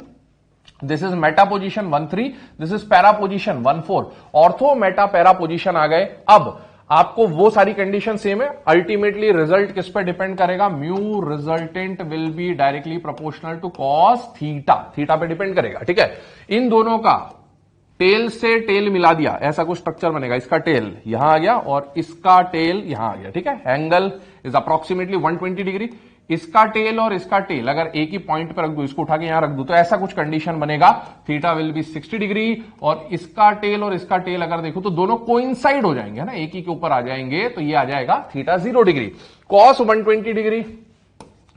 this is meta position 1 3, this is para position 1 4। Ortho meta para position आ गए। अब आपको वो सारी कंडीशन सेम है, अल्टीमेटली रिजल्ट किस पे डिपेंड करेगा, mu resultant will be directly proportional to cos theta, theta पे डिपेंड करेगा। ठीक है, इन दोनों का टेल से टेल मिला दिया, ऐसा कुछ स्ट्रक्चर बनेगा, इसका टेल यहां आ गया और इसका टेल यहां आ गया। ठीक है, एंगल इज अप्रोक्सीमेटली 120 डिग्री। इसका टेल और इसका टेल अगर एक ही पॉइंट पर रख दू, इसको उठा के यहां रख दू, तो ऐसा कुछ कंडीशन बनेगा, थीटा विल बी 60 डिग्री। और इसका टेल और इसका टेल अगर देखो तो दोनों कोइंसाइड हो जाएंगे, है ना, एक ही के ऊपर आ जाएंगे, तो ये आ जाएगा थीटा 0 डिग्री। कॉस 120 डिग्री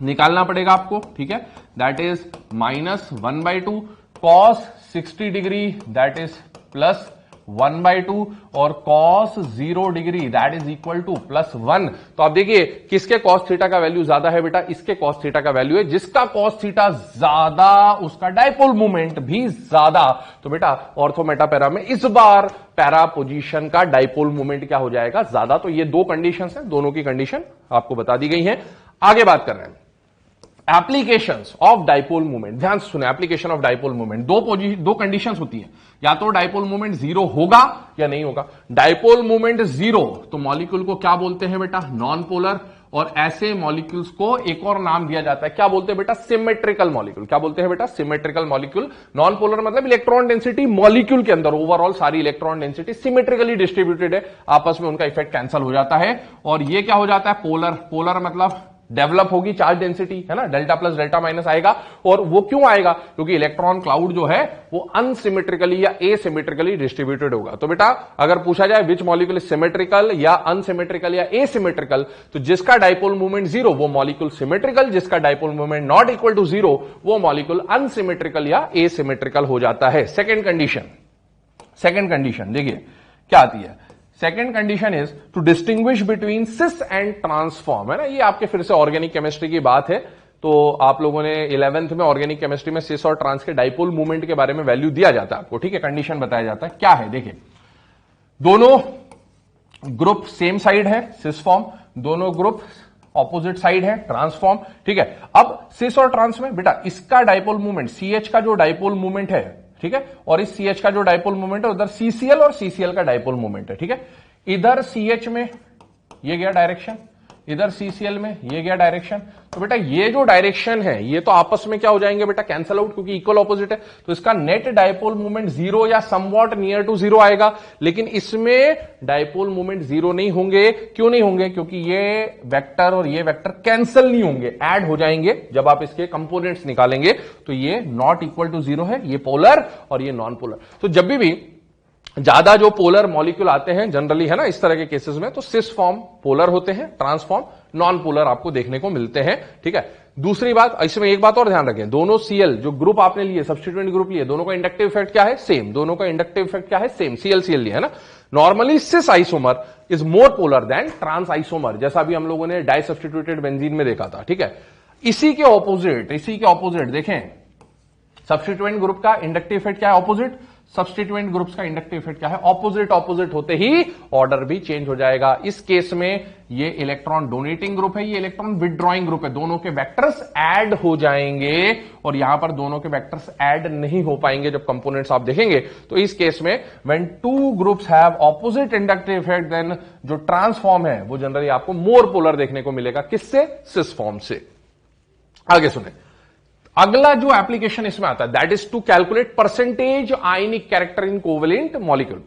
निकालना पड़ेगा आपको। ठीक है, that is minus 1/2, cos 60 degree that is plus 1/2, और cos 0 degree that is equal two plus 1। तो आप देखिए किसके कॉस थीटा का वैल्यू ज्यादा है बेटा, इसके कॉस थीटा का वैल्यू है, जिसका कॉस थीटा ज्यादा उसका डायपोल मोमेंट भी ज्यादा। तो बेटा ऑर्थो मेटा पैरा में इस बार पैरा पोजीशन का डायपोल मोमेंट क्या हो जाएगा, ज्यादा। तो ये दो कंडीशन है, दोनों की कंडीशन आपको बता दी गई है। आगे बात कर रहे हैं एप्लीकेशंस ऑफ डाइपोल मूवमेंट। ध्यान से सुने, एप्लीकेशन ऑफ डाइपोल मूवमेंट, दो कंडीशंस होती है, या तो डाइपोल मूवमेंट 0 होगा या नहीं होगा। डाइपोल मूवमेंट 0 तो मॉलिक्यूल को क्या बोलते हैं बेटा, नॉन पोलर। और ऐसे मॉलिक्यूल्स को एक और नाम दिया जाता है, क्या बोलते हैं बेटा, सिमेट्रिकल मॉलिक्यूल। क्या बोलते हैं बेटा, सिमेट्रिकल मॉलिक्यूल। नॉन पोलर मतलब इलेक्ट्रॉन डेंसिटी मॉलिक्यूल के अंदर ओवरऑल सारी इलेक्ट्रॉन डेंसिटी सिमेट्रिकली डिस्ट्रीब्यूटेड है, आपस में उनका इफेक्ट कैंसिल हो जाता है। और ये क्या हो जाता है, पोलर। पोलर मतलब डेवलप होगी चार्ज डेंसिटी, है ना, डेल्टा प्लस डेल्टा माइनस आएगा। और वो क्यों आएगा, क्योंकि इलेक्ट्रॉन क्लाउड जो है वो अनसिमेट्रिकली या एसिमेट्रिकली डिस्ट्रीब्यूटेड होगा। तो बेटा अगर पूछा जाए विच मॉलिक्यूल सिमेट्रिकल या अनसिमेट्रिकल या एसिमेट्रिकल, तो जिसका डाइपोल मूवमेंट 0 वो मॉलिक्यूल सिमेट्रिकल, जिसका dipole movement not equal to 0 वो मॉलिक्यूल अनसिमेट्रिकल या एसिमेट्रिकल हो जाता है। सेकेंड कंडीशन देखिए क्या आती है। Second condition is to distinguish between cis and transform, है ना, ये आपके फिर से ऑर्गेनिक केमिस्ट्री की बात है। तो आप लोगों ने 11th में ऑर्गेनिक केमिस्ट्री में सिस और ट्रांस के डाइपोल मूवमेंट के बारे में वैल्यू दिया जाता है आपको। ठीक है, कंडीशन बताया जाता है, क्या है देखिए, दोनों ग्रुप सेम साइड है सिस फॉर्म, दोनों ग्रुप ऑपोजिट साइड है ट्रांसफॉर्म। ठीक है, अब सिस और ट्रांस में बेटा इसका डाइपोल मूवमेंट CH का जो डाइपोल मूवमेंट है, ठीक है, और इस CH का जो डाइपोल मूवमेंट है उधर CCl और CCl का डाइपोल मूवमेंट है। ठीक है, इधर CH में ये गया डायरेक्शन, इधर CCl में ये गया डायरेक्शन, तो बेटा ये जो डायरेक्शन है ये तो आपस में क्या हो जाएंगे बेटा, कैंसल आउट, क्योंकि इक्वल ऑपोजिट है। तो इसका नेट डायपोल मोमेंट 0 या समवॉट नियर टू 0 आएगा। लेकिन इसमें डायपोल मोमेंट 0 नहीं होंगे। क्यों नहीं होंगे? क्योंकि ये वेक्टर और ये वेक्टर कैंसल नहीं होंगे, ऐड हो जाएंगे जब आप इसके कंपोनेंट्स निकालेंगे। तो ये नॉट इक्वल टू 0 है, ये पोलर और ये नॉन पोलर। तो जब भी ज्यादा जो पोलर मॉलिक्यूल आते हैं जनरली, है ना, इस तरह के केसेस में, तो सिस फॉर्म पोलर होते हैं, ट्रांसफॉर्म नॉन पोलर आपको देखने को मिलते हैं। ठीक है। दूसरी बात, इसमें एक बात और ध्यान रखें, दोनों Cl जो ग्रुप आपने लिए, सब्स्टिट्यूएंट ग्रुप लिए, दोनों का इंडक्टिव इफेक्ट क्या है? सेम। दोनों का इंडक्टिव इफेक्ट क्या है? सेम। Cl लिया है ना। Normally cis isomer is more polar than trans isomer, जैसा अभी हम लोगों ने डाई सब्स्टिट्यूटेड बेंजीन में देखा था। ठीक है। इसी के ऑपोजिट देखें, सब्स्टिट्यूएंट ग्रुप का इंडक्टिव इफेक्ट क्या है? ऑपोजिट। सब्स्टिट्यूएंट ग्रुप्स का इंडक्टिव इफेक्ट क्या है? ऑपोजिट होते ही ऑर्डर भी चेंज हो जाएगा। इस केस में ये इलेक्ट्रॉन डोनेटिंग ग्रुप है, ये इलेक्ट्रॉन विथड्रॉइंग ग्रुप है, दोनों के वेक्टर्स ऐड हो जाएंगे और यहां पर दोनों के वेक्टर्स ऐड नहीं हो पाएंगे जब कंपोनेंट्स आप देखेंगे। तो इस केस में when two groups have opposite inductive effect, then जो ट्रांसफॉर्म है वो जनरली आपको मोर पोलर देखने को मिलेगा। किससे? सिस फॉर्म से। आगे सुने, अगला जो एप्लीकेशन इसमें आता है that is to calculate percentage ionic character in covalent molecule.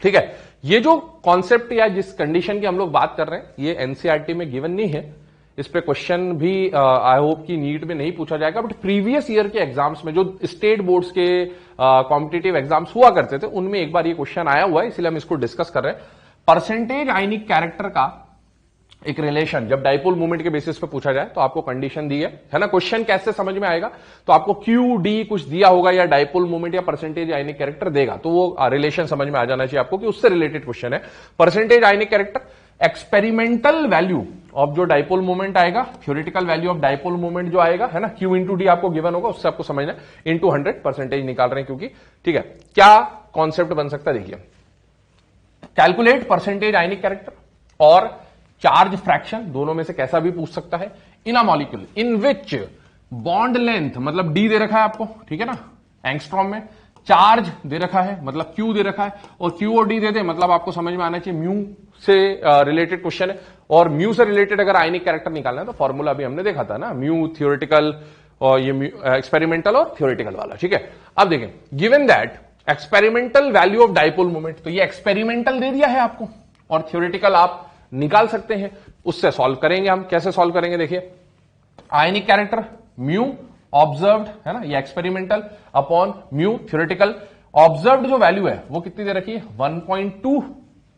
ठीक है। ये जो कॉन्सेप्ट या जिस कंडीशन की हम लोग बात कर रहे हैं ये एनसीईआरटी में गिवन नहीं है, इस पे क्वेश्चन भी आई होप कि नीट में नहीं पूछा जाएगा, बट प्रीवियस ईयर के एग्जाम्स में जो स्टेट बोर्ड्स के कॉम्पिटिटिव एग्जाम्स हुआ करते थे उनमें एक बार ये क्वेश्चन आया हुआ है, इसलिए हम इसको डिस्कस कर रहे हैं। परसेंटेज आयनिक कैरेक्टर का एक रिलेशन जब डाइपोल मूवमेंट के बेसिस पे पूछा जाए तो आपको कंडीशन दी है ना। क्वेश्चन कैसे समझ में आएगा? तो आपको क्यू डी कुछ दिया होगा या डाइपोल मूवमेंट या परसेंटेज आयनिक कैरेक्टर देगा, तो वो रिलेशन समझ में आ जाना चाहिए आपको कि उससे रिलेटेड क्वेश्चन है। Percentage ionic character, experimental value of जो डाइपोल मूवमेंट आएगा, theoretical value of dipole movement जो आएगा, है ना, क्यू इंटू डी आपको गिवन होगा, उससे आपको समझना इंटू 100 परसेंटेज निकाल रहे हैं क्योंकि। ठीक है। क्या कॉन्सेप्ट बन सकता है? देखिए, कैलकुलेट परसेंटेज आयनिक कैरेक्टर और चार्ज फ्रैक्शन, दोनों में से कैसा भी पूछ सकता है, in a molecule in which bond length, मतलब डी दे रखा है आपको, ठीक है ना, एंगस्ट्रॉम में, चार्ज दे रखा है मतलब क्यू दे रखा है, और क्यू और डी दे दे मतलब आपको समझ में आना चाहिए म्यू से रिलेटेड क्वेश्चन है, और म्यू से रिलेटेड अगर आयनिक कैरेक्टर निकालना है तो फॉर्मूला भी हमने देखा था ना, म्यू थ्योरेटिकल और ये एक्सपेरिमेंटल और थ्योरेटिकल वाला। ठीक है। अब देखें, given that experimental value of dipole moment, तो ये एक्सपेरिमेंटल दे दिया है आपको और थ्योरेटिकल आप निकाल सकते हैं, उससे सॉल्व करेंगे हम। कैसे सॉल्व करेंगे? देखिए, आयनिक कैरेक्टर म्यू ऑब्जर्व्ड, है ना, ये experimental upon mu theoretical. Observed जो वैल्यू है वो कितनी दे रखी है? 1.2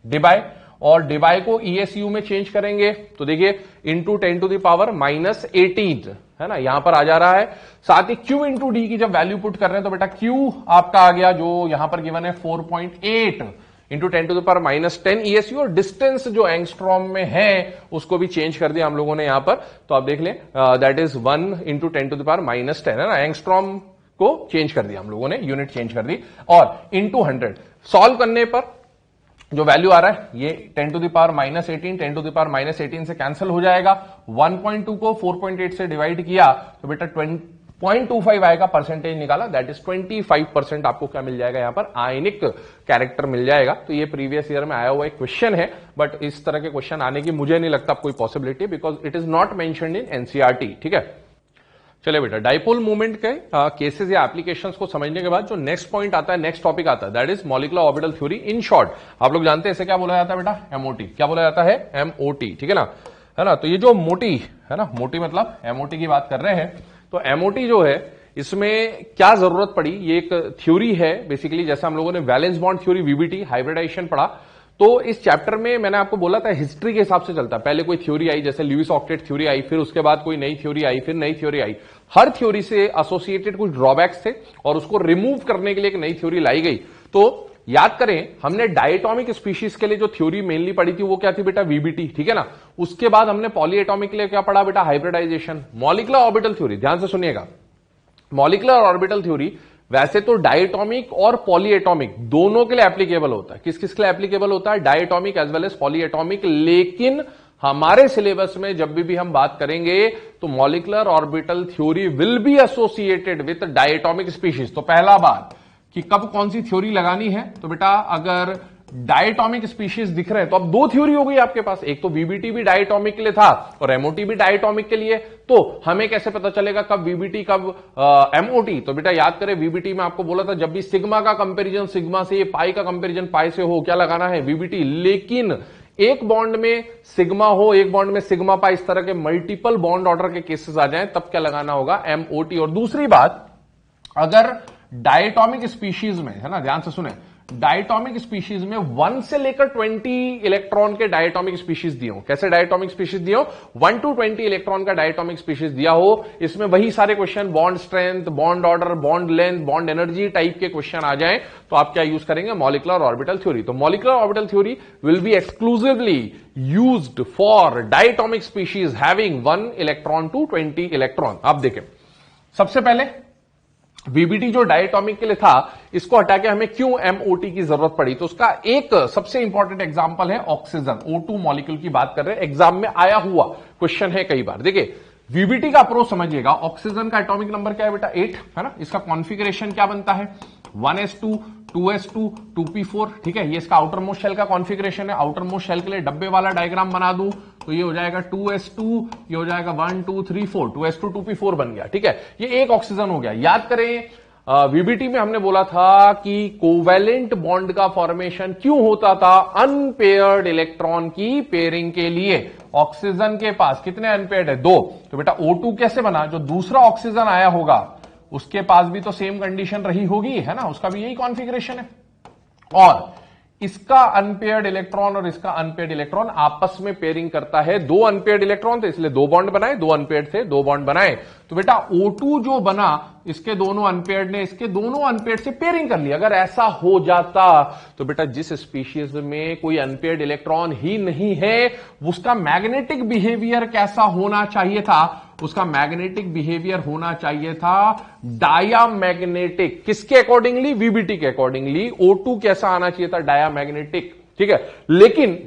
डिबाई, और डिबाई को ESU में चेंज करेंगे तो देखिए इंटू 10 टू द पावर -18, है ना, यहां पर आ जा रहा है। साथ ही Q इंटू डी की जब वैल्यू पुट कर रहे हैं तो बेटा Q आपका आ गया जो यहां पर गिवन है 4.8 into 10 to the power -10 ESU, और डिस्टेंस जो एंगस्ट्रॉम में है उसको भी चेंज कर दिया हम लोगों ने यहां पर, तो आप देख लें that is 1 into 10 to the power -10, है ना, एंगस्ट्रॉम को चेंज कर दिया हम लोगों ने, यूनिट चेंज कर दी, और इंटू 100 सॉल्व करने पर जो वैल्यू आ रहा है ये 10 to the power -18, 10 to the power -18 से कैंसिल हो जाएगा। 1.2 को 4.8 से डिवाइड किया तो बेटा 0.25 आएगा, परसेंटेज निकाला, दैट इज 25% आपको क्या मिल जाएगा? यहां पर आयनिक कैरेक्टर मिल जाएगा। तो ये प्रीवियस ईयर में आया हुआ एक क्वेश्चन है, बट इस तरह के क्वेश्चन आने की मुझे नहीं लगता कोई possibility, because it is not mentioned in NCERT. ठीक है। चलिए बेटा, डाइपोल मूवमेंट के केसेस या एप्लीकेशंस को समझने के बाद जो नेक्स्ट पॉइंट आता है, नेक्स्ट टॉपिक आता है, that is molecular orbital theory. In short आप लोग जानते हैं इसे क्या बोला जाता है बेटा? एमओटी। क्या बोला जाता है? एमओटी। ठीक है ना, है ना। तो ये जो मोटी है ना, मोटी मतलब एमओटी की बात कर रहे हैं, तो एमओटी जो है इसमें क्या जरूरत पड़ी, ये एक थ्योरी है बेसिकली, जैसे हम लोगों ने valence bond theory, VBT, hybridization पढ़ा, तो इस चैप्टर में मैंने आपको बोला था हिस्ट्री के हिसाब से चलता है। पहले कोई थ्योरी आई, जैसे लुईस ऑक्टेट थ्योरी आई, फिर उसके बाद कोई नई थ्योरी आई, फिर नई थ्योरी आई, हर थ्योरी से एसोसिएटेड कुछ ड्रॉबैक्स थे और उसको रिमूव करने के लिए एक नई थ्योरी लाई गई। तो याद करें, हमने डायटोमिक स्पीशीज के लिए जो थ्योरी मेनली पढ़ी थी वो क्या थी बेटा? वीबीटी। ठीक है ना। उसके बाद हमने पॉलीएटॉमिक के लिए क्या पढ़ा बेटा? हाइब्रिडाइजेशन। मॉलिक्यूलर ऑर्बिटल थ्योरी, ध्यान से सुनिएगा, मॉलिक्यूलर ऑर्बिटल थ्योरी वैसे तो डायटोमिक और पॉलीएटॉमिक दोनों के लिए एप्लीकेबल होता है। किस किस के लिए एप्लीकेबल होता है? Diatomic as well as polyatomic. लेकिन हमारे सिलेबस में जब भी हम बात करेंगे तो molecular orbital theory will be associated with diatomic species. तो पहला बात कि कब कौन सी थ्योरी लगानी है, तो बेटा अगर डायटोमिक स्पीशीज दिख रहे हैं। तो अब दो थ्योरी हो गई आपके पास, एक तो वीबीटी भी डायटोमिक के लिए था और एमओटी भी डायटोमिक के लिए। तो हमें कैसे पता चलेगा कब वीबीटी कब एमओटी? तो बेटा याद करें, वीबीटी में आपको बोला था जब भी सिग्मा का कंपेरिजन सिग्मा से, पाई का कंपेरिजन पाई से हो, क्या लगाना है? वीबीटी। लेकिन एक बॉन्ड में सिग्मा हो, एक बॉन्ड में सिग्मा पाई, इस तरह के मल्टीपल बॉन्ड ऑर्डर के केसेस आ जाएं, तब क्या लगाना होगा? एमओटी। और दूसरी बात, अगर डायटोमिक स्पीशीज में, है ना, ध्यान से सुने, डायटोमिक स्पीशीज में 1 से लेकर 20 इलेक्ट्रॉन के डायटोमिक स्पीशीज दिए हो। कैसे डायटोमिक स्पीशीज दिए हो? 1 to 20 इलेक्ट्रॉन का डायटोमिक स्पीशीज दिया हो। इसमें वही सारे question, bond strength, bond order, bond length, bond energy type के क्वेश्चन आ जाएं, तो आप क्या यूज करेंगे? Molecular orbital theory. तो molecular orbital theory will be exclusively used for diatomic species having 1 electron to 20 electron. आप देखें, सबसे पहले वीबीटी जो डायटोमिक के लिए था, इसको हटा के हमें क्यों एमओटी की जरूरत पड़ी? तो उसका एक सबसे इंपॉर्टेंट एग्जांपल है ऑक्सीजन, O2 मॉलिक्यूल की बात कर रहे हैं, एग्जाम में आया हुआ क्वेश्चन है कई बार। देखिए, वीबीटी का अप्रोच समझिएगा। ऑक्सीजन का एटॉमिक नंबर क्या है बेटा? 8, है ना। इसका कॉन्फिगरेशन क्या बनता है? 1s2 2s2 2p4, ठीक है। ये इसका आउटर मोस्ट शेल का कॉन्फिगरेशन है। आउटर मोस्ट शेल के लिए डब्बे वाला डायग्राम बना दूं तो ये हो जाएगा 2s2, ये हो जाएगा 1 2 3 4, 2s2 2p4 बन गया, ठीक है। ये एक ऑक्सीजन हो गया। याद करें, वीबीटी में हमने बोला था कि कोवैलेंट बॉन्ड का फॉर्मेशन क्यों होता था? अनपेयर्ड इलेक्ट्रॉन की पेयरिंग के लिए। ऑक्सीजन के पास कितने अनपेयर्ड है? 2। तो बेटा O2 कैसे बना? जो दूसरा ऑक्सीजन आया होगा उसके पास भी तो सेम कंडीशन रही होगी, है ना, उसका भी यही कॉन्फिगरेशन है। और इसका अनपेयर्ड इलेक्ट्रॉन और इसका अनपेयर्ड इलेक्ट्रॉन आपस में पेयरिंग करता है। 2 अनपेयर्ड इलेक्ट्रॉन थे, इसलिए 2 बॉन्ड बनाए, 2 अनपेयर्ड थे, 2 बॉन्ड बनाए। तो बेटा O2 जो बना, इसके दोनों अनपेयर्ड ने इसके दोनों अनपेयर्ड से पेयरिंग कर लिया। अगर ऐसा हो जाता तो बेटा जिस स्पीशीज में कोई अनपेयर्ड इलेक्ट्रॉन ही नहीं है, उसका मैग्नेटिक बिहेवियर कैसा होना चाहिए था? उसका मैग्नेटिक बिहेवियर होना चाहिए था डायामैग्नेटिक। किसके अकॉर्डिंगली? वीबीटी के अकॉर्डिंगली। O2 कैसा आना चाहिए था? डायामैग्नेटिक, ठीक है। लेकिन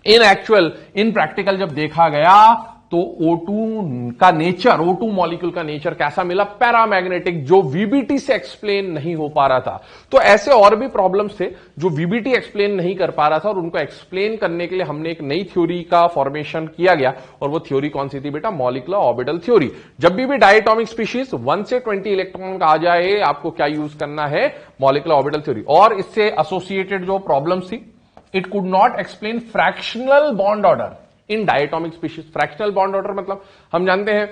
इन प्रैक्टिकल जब देखा गया तो O2 का नेचर, O2 मॉलिक्यूल का नेचर कैसा मिला? पैरामैग्नेटिक, जो वीबीटी से एक्सप्लेन नहीं हो पा रहा था। तो ऐसे और भी प्रॉब्लम्स थे जो वीबीटी एक्सप्लेन नहीं कर पा रहा था, और उनको एक्सप्लेन करने के लिए हमने एक नई थ्योरी का फॉर्मेशन किया गया। और वो थ्योरी कौन सी थी बेटा? Molecular orbital theory. जब भी डायटोमिक स्पीशीज 1 से 20 इलेक्ट्रॉन का आ जाए, आपको क्या यूज करना है? Molecular orbital theory. और इससे एसोसिएटेड जो प्रॉब्लम्स थी, it could not explain fractional bond order in diatomic species. Fractional bond order मतलब हम जानते हैं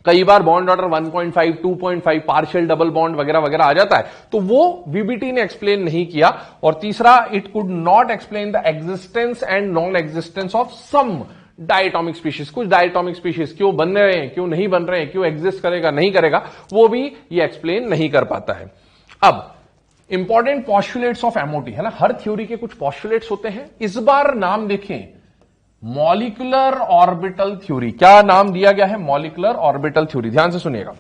कई बार bond order 1.5 2.5 partial double bond वगैरह वगैरह आ जाता है, तो वो वीबीटी ने एक्सप्लेन नहीं किया। और तीसरा, it could not explain the existence and non existence of some diatomic species. कुछ डायटोमिक स्पीशीज क्यों बन रहे हैं, क्यों नहीं बन रहे हैं, क्यों एग्जिस्ट करेगा नहीं करेगा, वो भी ये एक्सप्लेन नहीं कर पाता है। अब इंपॉर्टेंट पॉस्टुलेट्स ऑफ एमओटी, है ना, हर थ्योरी के कुछ पॉस्टुलेट्स होते हैं। इस बार नाम देखें, मॉलिक्यूलर ऑर्बिटल थ्योरी। क्या नाम दिया गया है? Molecular orbital theory. ध्यान से सुनिएगा,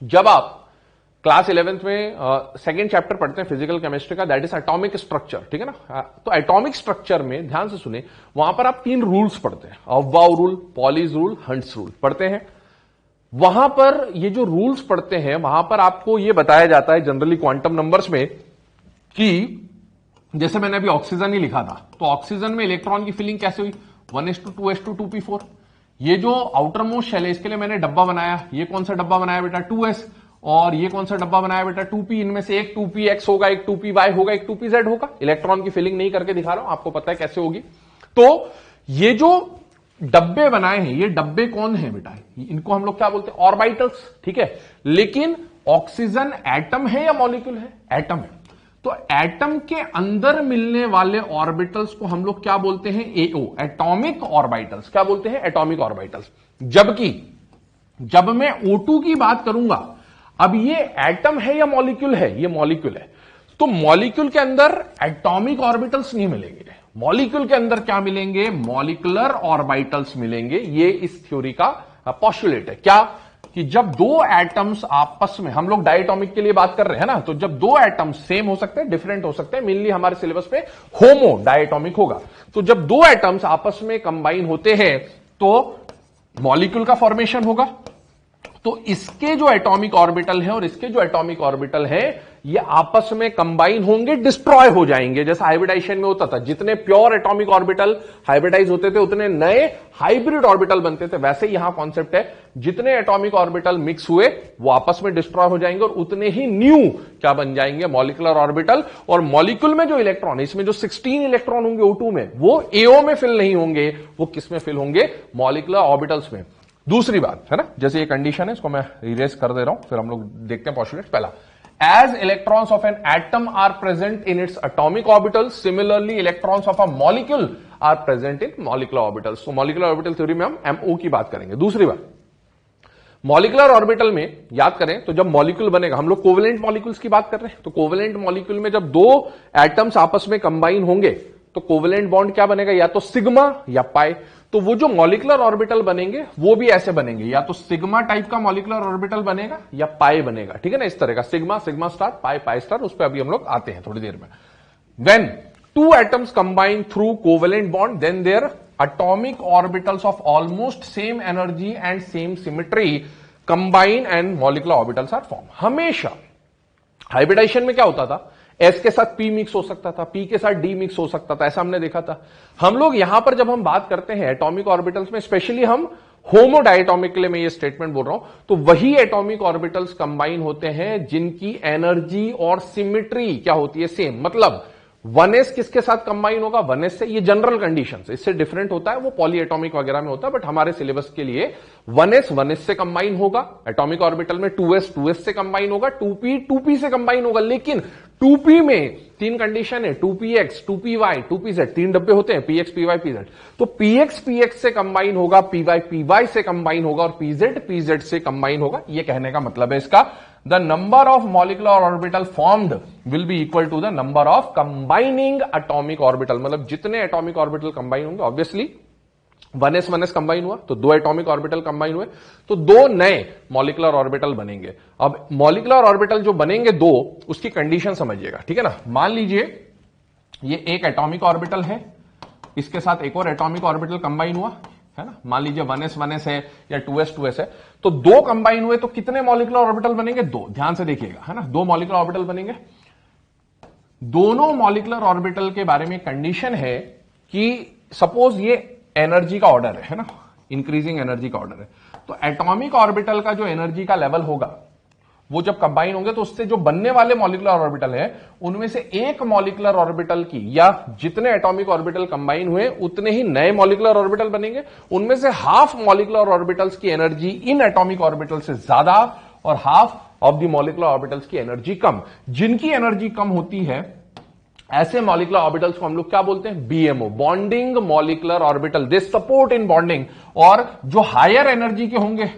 जब आप क्लास 11th में सेकेंड चैप्टर पढ़ते हैं फिजिकल केमिस्ट्री का, दैट इज एटॉमिक स्ट्रक्चर, ठीक है ना। तो एटॉमिक स्ट्रक्चर में ध्यान से सुने, वहां पर आप 3 रूल्स पढ़ते हैं, aufbau rule, Pauli's rule, Hund's rule पढ़ते हैं। वहां पर ये जो रूल्स पढ़ते हैं, वहां पर आपको ये बताया जाता है जनरली क्वांटम नंबर्स में कि जैसे मैंने अभी ऑक्सीजन ही लिखा था, तो ऑक्सीजन में इलेक्ट्रॉन की फिलिंग कैसे हुई? 1s2 2s2 2p4। ये जो आउटर मोस्ट शेल है, इसके लिए मैंने डब्बा बनाया। ये कौन सा डब्बा बनाया बेटा? 2s। और ये कौन सा डब्बा बनाया बेटा? 2p। इनमें से एक 2px होगा, एक 2py होगा, एक 2pz होगा। इलेक्ट्रॉन की फिलिंग नहीं करके दिखा रहा हूं, आपको पता है कैसे होगी। तो ये जो डब्बे बनाए हैं, ये डब्बे कौन है बेटा? इनको हम लोग क्या बोलते हैं? ऑर्बिटल्स, ठीक है। लेकिन ऑक्सीजन एटम है या मॉलिक्यूल है? एटम है। तो एटम के अंदर मिलने वाले ऑर्बिटल्स को हम लोग क्या बोलते हैं? एओ, एटॉमिक ऑर्बिटल्स। क्या बोलते हैं? Atomic orbitals. जबकि जब मैं O2 की बात करूंगा, अब ये एटम है या मॉलिक्यूल है? ये मॉलिक्यूल है। तो मॉलिक्यूल के अंदर एटॉमिक ऑर्बिटल्स नहीं मिलेंगे। मॉलिक्यूल के अंदर क्या मिलेंगे? मॉलिक्यूलर ऑर्बिटल्स मिलेंगे। ये इस थ्योरी का पोस्टुलेट है। क्या? कि जब 2 एटम्स आपस में, हम लोग डायटोमिक के लिए बात कर रहे हैं ना, तो जब 2 एटम्स सेम हो सकते हैं, डिफरेंट हो सकते हैं, मेनली हमारे सिलेबस पे होमो डायटोमिक होगा। तो जब 2 एटम्स आपस में कंबाइन होते हैं तो मॉलिक्यूल का फॉर्मेशन होगा। तो इसके जो एटॉमिक ऑर्बिटल है और इसके जो एटॉमिक ऑर्बिटल है, ये आपस में कंबाइन होंगे, डिस्ट्रॉय हो जाएंगे, जैसा हाइब्रिडाइजेशन में होता था। जितने प्योर एटॉमिक ऑर्बिटल हाइब्रिडाइज होते थे उतने नए हाइब्रिड ऑर्बिटल बनते थे। वैसे ही यहां कॉन्सेप्ट है, जितने एटॉमिक ऑर्बिटल मिक्स हुए वो आपस में डिस्ट्रॉय हो जाएंगे और उतने ही न्यू क्या बन जाएंगे, मॉलिक्यूलर ऑर्बिटल। और मॉलिक्यूल में जो इलेक्ट्रॉन, इसमें जो 16 इलेक्ट्रॉन होंगे O2 में, वो AO में फिल नहीं होंगे, वो किस में फिल होंगे, मॉलिक्यूलर ऑर्बिटल्स में। दूसरी बात है ना, जैसे ये कंडीशन है, इसको मैं इरेज कर दे रहा हूं, फिर हम लोग देखते हैं पोस्टुलेट। पहला, as electrons of an atom are present in its atomic orbitals, similarly electrons of a molecule are present in molecular orbitals। तो molecular orbital theory में हम MO की बात करेंगे। दूसरी बात, मॉलिकुलर ऑर्बिटल में याद करें तो जब मॉलिक्यूल बनेगा, हम लोग कोवेलेंट मॉलिक्यूल्स की बात कर रहे हैं, तो कोवेलेंट मॉलिक्यूल में जब दो एटम्स आपस में कंबाइन होंगे तो कोवेलेंट बॉन्ड क्या बनेगा, या तो सिग्मा या पाई। तो वो जो मॉलिकुलर ऑर्बिटल बनेंगे वो भी ऐसे बनेंगे, या तो सिग्मा टाइप का मॉलिकुलर ऑर्बिटल बनेगा या पाई बनेगा, ठीक है ना, इस तरह का सिग्मा, सिग्मा स्टार, पाई, पाई स्टार। उस पर अभी हम लोग आते हैं थोड़ी देर में। When two atoms combine through covalent bond, then there atomic orbitals of almost same energy and same symmetry combine and molecular orbitals are formed। हमेशा हाइब्रिडाइजेशन में क्या होता था, S के साथ P मिक्स हो सकता था, P के साथ D मिक्स हो सकता था, ऐसा हमने देखा था। हम लोग यहां पर जब हम बात करते हैं एटॉमिक ऑर्बिटल्स में, स्पेशली हम होमोडायटॉमिक के लिए मैं ये स्टेटमेंट बोल रहा हूं, तो वही एटॉमिक ऑर्बिटल्स कंबाइन होते हैं जिनकी एनर्जी और सिमिट्री क्या होती है, सेम। मतलब 1s किसके साथ कंबाइन होगा, 1s से। ये जनरल कंडीशन से, इससे डिफरेंट होता है, वो पॉलीएटॉमिक वगैरह में होता है, बट हमारे सिलेबस के लिए 1s से कंबाइन होगा एटॉमिक ऑर्बिटल में, 2s से कंबाइन होगा, 2p से कंबाइन होगा। लेकिन 2p में तीन कंडीशन है, 2px, 2py, 2pz, तीन डब्बे होते हैं, px, py, pz। तो px से कंबाइन होगा, py से कंबाइन होगा और pz से कंबाइन होगा। ये कहने का मतलब है इसका, the number of molecular orbital formed will be equal to the number of combining atomic orbital। मतलब जितने atomic orbital कंबाइन होंगे, ऑब्वियसली 1s कंबाइन हुआ तो दो एटॉमिक ऑर्बिटल कंबाइन हुए तो दो नए मॉलिकुलर ऑर्बिटल बनेंगे। अब मॉलिकुलर ऑर्बिटल जो बनेंगे दो, उसकी कंडीशन समझिएगा, ठीक है ना। मान लीजिए ये एक एटॉमिक ऑर्बिटल है, इसके साथ एक और एटॉमिक ऑर्बिटल कंबाइन हुआ है ना, मान लीजिए 1s है या 2s है, तो दो कंबाइन हुए तो कितने मॉलिकुलर ऑर्बिटल बनेंगे, दो। ध्यान से देखिएगा, है ना, दो मॉलिकुलर ऑर्बिटल बनेंगे। दोनों मॉलिकुलर ऑर्बिटल के बारे में कंडीशन है कि सपोज ये एनर्जी का ऑर्डर है ना, इंक्रीजिंग एनर्जी का ऑर्डर है, तो एटॉमिक ऑर्बिटल का जो एनर्जी का लेवल होगा वो जब कंबाइन होंगे तो उससे जो बनने वाले मॉलिकुलर ऑर्बिटल है उनमें से एक मॉलिकुलर ऑर्बिटल की, या जितने एटॉमिक ऑर्बिटल कंबाइन हुए उतने ही नए मॉलिकुलर ऑर्बिटल बनेंगे। उनमें से हाफ मॉलिकुलर ऑर्बिटल्स की एनर्जी इन एटॉमिक ऑर्बिटल से ज्यादा और half of the molecular orbitals की एनर्जी कम। जिनकी एनर्जी कम होती है ऐसे मॉलिकुलर ऑर्बिटल्स को हम लोग क्या बोलते हैं, BMO, bonding molecular orbital. They support in bonding. और जो हायर एनर्जी के होंगे,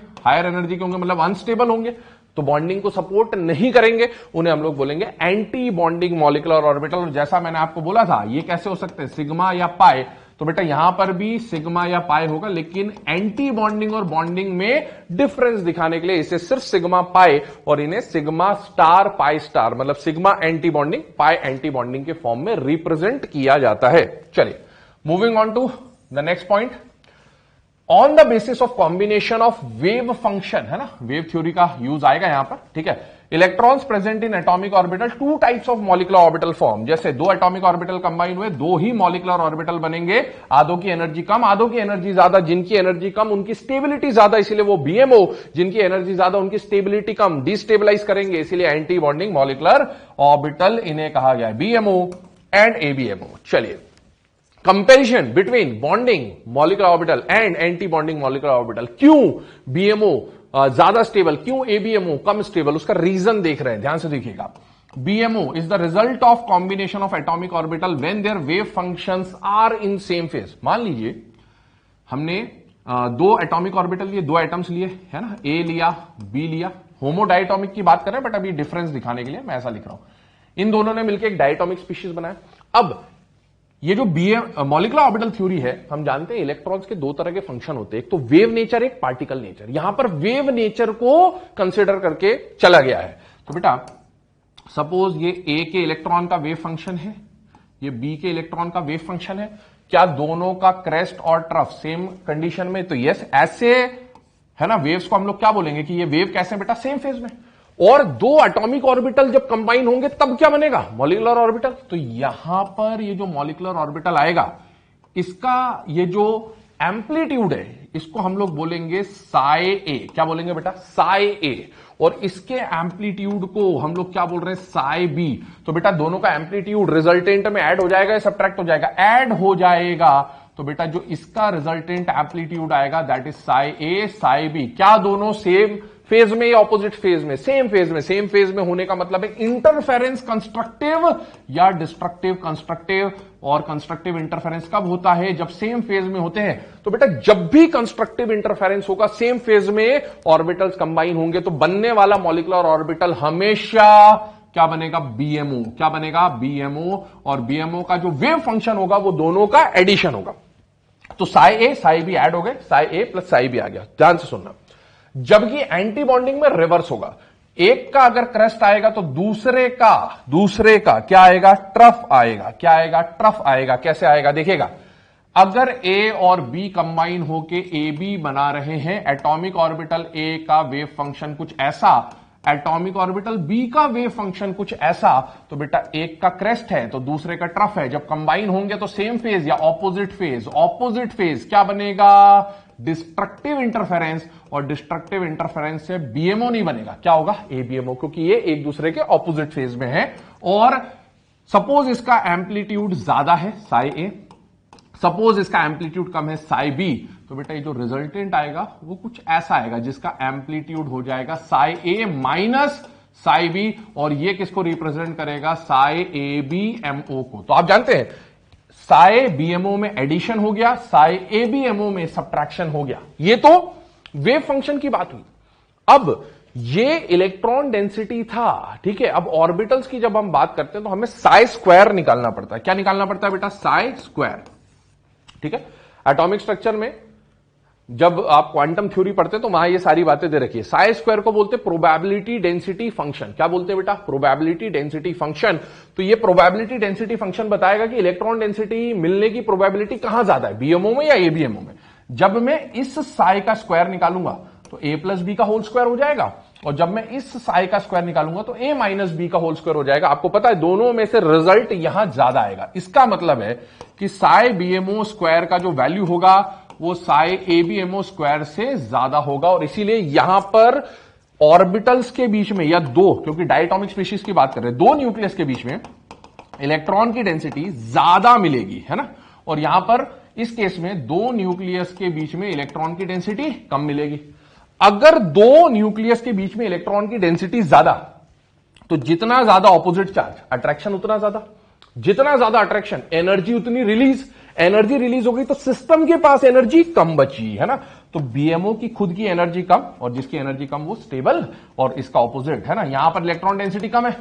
मतलब अनस्टेबल होंगे, तो बॉन्डिंग को सपोर्ट नहीं करेंगे, उन्हें हम लोग बोलेंगे एंटी बॉन्डिंग मॉलिकुलर ऑर्बिटल। और जैसा मैंने आपको बोला था, ये कैसे हो सकते हैं, सिग्मा या पाई। तो बेटा यहां पर भी सिग्मा या पाई होगा, लेकिन एंटी बॉन्डिंग और बॉन्डिंग में डिफरेंस दिखाने के लिए इसे सिर्फ सिग्मा पाई और इन्हें सिग्मा स्टार पाई स्टार, मतलब sigma anti bonding, pi anti bonding के फॉर्म में रिप्रेजेंट किया जाता है। चलिए moving on to the next point, on the basis of combination of wave function, है ना, वेव थ्योरी का यूज आएगा यहां पर, ठीक है। Electrons present in atomic orbital, two types of molecular orbital form. जैसे दो एटॉमिक ऑर्बिटल कंबाइन हुए, दो ही मॉलिकुलर ऑर्बिटल बनेंगे, आधों की एनर्जी कम, आधों की एनर्जी ज्यादा। जिनकी एनर्जी कम उनकी स्टेबिलिटी ज्यादा, इसीलिए वो BMO। जिनकी एनर्जी ज्यादा उनकी स्टेबिलिटी कम, डिस्टेबलाइज करेंगे, इसीलिए एंटी बॉन्डिंग मॉलिकुलर ऑर्बिटल इन्हें कहा गया है, BMO एंड ABMO। चलिए, comparison between bonding molecular orbital and anti bonding molecular orbital. क्यों BMO ज्यादा स्टेबल, क्यों ABMO कम स्टेबल, उसका रीजन देख रहे हैं, ध्यान से देखिएगा। BMO is the result of combination of atomic orbital when there wave functions are in same phase. मान लीजिए हमने दो एटॉमिक ऑर्बिटल लिए, दो एटम्स लिए, है ना, A लिया, B लिया। होमोडायटॉमिक की बात कर रहे हैं, बट अभी डिफरेंस दिखाने के लिए मैं ऐसा लिख रहा हूं। इन दोनों ने मिलकर एक डायटॉमिक स्पीशीज बनाया। अब ये जो मॉलिकुलर ऑर्बिटल थ्योरी है, हम जानते हैं इलेक्ट्रॉन्स के दो तरह के फंक्शन होते हैं, एक तो वेव नेचर, एक पार्टिकल नेचर। यहां पर वेव नेचर को कंसिडर करके चला गया है। तो बेटा सपोज ये A के इलेक्ट्रॉन का वेव फंक्शन है, ये B के इलेक्ट्रॉन का वेव फंक्शन है, क्या दोनों का क्रेस्ट और ट्रफ सेम कंडीशन में? तो यस, ऐसे है ना वेव्स को हम लोग क्या बोलेंगे कि ये वेव कैसे बेटा, सेम फेज में। और दो एटॉमिक ऑर्बिटल जब कंबाइन होंगे तब क्या बनेगा, मॉलिक्यूलर ऑर्बिटल। तो यहां पर ये जो मॉलिक्यूलर ऑर्बिटल आएगा, इसका ये जो एम्पलीट्यूड है इसको हम लोग बोलेंगे साई ए। क्या बोलेंगे बेटा, साई ए। और इसके एम्पलीट्यूड को हम लोग क्या बोल रहे हैं, साई बी। तो बेटा दोनों का एम्पलीट्यूड रिजल्टेंट में ऐड हो जाएगा या सब्ट्रैक्ट हो जाएगा, ऐड हो जाएगा। तो बेटा जो इसका रिजल्टेंट एम्पलीट्यूड आएगा that is psi A psi B. क्या दोनों सेम फेज में या ऑपोजिट फेज में, सेम फेज में। सेम फेज में होने का मतलब है इंटरफेरेंस कंस्ट्रक्टिव या डिस्ट्रक्टिव कंस्ट्रक्टिव। और कंस्ट्रक्टिव इंटरफेरेंस कब होता है, जब सेम फेज में होते हैं। तो बेटा जब भी कंस्ट्रक्टिव इंटरफेरेंस होगा, सेम फेज में ऑर्बिटल्स कंबाइन होंगे, तो बनने वाला मॉलिक्यूलर ऑर्बिटल हमेशा क्या बनेगा, बीएमओ। क्या बनेगा, बीएमओ। और बीएमओ का जो वेव फंक्शन होगा वो दोनों का एडिशन होगा। तो Sai A psi B Ed हो गए, साई ए प्लस साई बी आ गया। ध्यान से सुनना, जबकि एंटी बॉन्डिंग में रिवर्स होगा। एक का अगर क्रेस्ट आएगा तो दूसरे का क्या आएगा, ट्रफ आएगा। क्या आएगा, ट्रफ आएगा। कैसे आएगा देखिएगा, अगर ए और बी कंबाइन होके ए बी बना रहे हैं, एटॉमिक ऑर्बिटल ए का वेव फंक्शन कुछ ऐसा, एटॉमिक ऑर्बिटल बी का वेव फंक्शन कुछ ऐसा, तो बेटा एक का क्रेस्ट है तो दूसरे का ट्रफ है। जब कंबाइन होंगे तो सेम फेज या ऑपोजिट फेज, ऑपोजिट फेज क्या बनेगा, डिस्ट्रक्टिव इंटरफेरेंस। और डिस्ट्रक्टिव इंटरफेरेंस से बीएमओ नहीं बनेगा, क्या होगा, एबीएमओ, क्योंकि ये एक दूसरे के ऑपोजिट फेज में है। और सपोज इसका एम्पलीट्यूड ज्यादा है साई ए, सपोज इसका एम्पलीट्यूड कम है साई बी, तो बेटा ये जो रिजल्टेंट आएगा वो कुछ ऐसा आएगा जिसका एम्पलीट्यूड हो जाएगा साई ए माइनस साई बी। और ये किसको रिप्रेजेंट करेगा, साई ए बी एमओ को। तो आप जानते हैं साई बीएमओ में एडिशन हो गया, साई ए बी एमओ में सब्ट्रैक्शन हो गया। ये तो वेव फंक्शन की बात हुई। अब ये इलेक्ट्रॉन डेंसिटी था, ठीक है। अब ऑर्बिटल्स की जब हम बात करते हैं तो हमें साई स्क्वायर निकालना पड़ता है। क्या निकालना पड़ता है बेटा, साई स्क्वायर, ठीक है। एटॉमिक स्ट्रक्चर में जब आप क्वांटम थ्योरी पढ़ते हैं तो वहां ये सारी बातें दे रखी है। साई स्क्वायर को बोलते हैं प्रोबेबिलिटी डेंसिटी फंक्शन। क्या बोलते हैं बेटा, प्रोबेबिलिटी डेंसिटी फंक्शन। तो ये प्रोबेबिलिटी डेंसिटी फंक्शन बताएगा कि इलेक्ट्रॉन डेंसिटी मिलने की प्रोबेबिलिटी कहां ज्यादा है, बीएमओ में या एबीएमओ में। जब मैं इस साई का स्क्वायर निकालूंगा तो ए प्लस बी का होल स्क्वायर हो जाएगा, और जब मैं इस साई का स्क्वायर निकालूंगा तो ए माइनस बी का होल स्क्वायर हो जाएगा। आपको पता है दोनों में से रिजल्ट यहां ज्यादा आएगा। इसका मतलब है कि साई बीएमओ स्क्वायर का जो वैल्यू होगा वो साई एबीएमओ स्क्वायर से ज्यादा होगा। और इसीलिए यहां पर ऑर्बिटल्स के बीच में या दो, क्योंकि डायटॉमिक स्पीशीज की बात कर रहे हैं, दो न्यूक्लियस के बीच में इलेक्ट्रॉन की डेंसिटी ज्यादा मिलेगी, है ना। और यहां पर इस केस में दो न्यूक्लियस के बीच में इलेक्ट्रॉन की डेंसिटी कम मिलेगी। अगर दो न्यूक्लियस के बीच में इलेक्ट्रॉन की डेंसिटी ज्यादा, तो जितना ज्यादा ऑपोजिट चार्ज, अट्रैक्शन उतना ज्यादा, जितना ज्यादा अट्रैक्शन, एनर्जी उतनी रिलीज, एनर्जी रिलीज हो गई तो सिस्टम के पास एनर्जी कम बची, है ना। तो बीएमओ की खुद की एनर्जी कम, और जिसकी एनर्जी कम वो स्टेबल, और इसका ऑपोजिट, है ना। यहां पर इलेक्ट्रॉन डेंसिटी कम है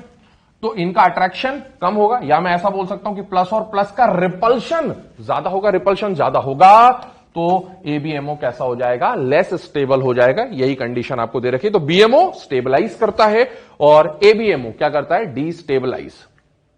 तो इनका अट्रैक्शन कम होगा, या मैं ऐसा बोल सकता हूं कि प्लस और प्लस का रिपल्शन ज्यादा होगा। रिपल्शन ज्यादा होगा तो एबीएमओ कैसा हो जाएगा, लेस स्टेबल हो जाएगा। यही कंडीशन आपको दे रखी है। तो बीएमओ स्टेबलाइज करता है और एबीएमओ क्या करता है, डीस्टेबलाइज।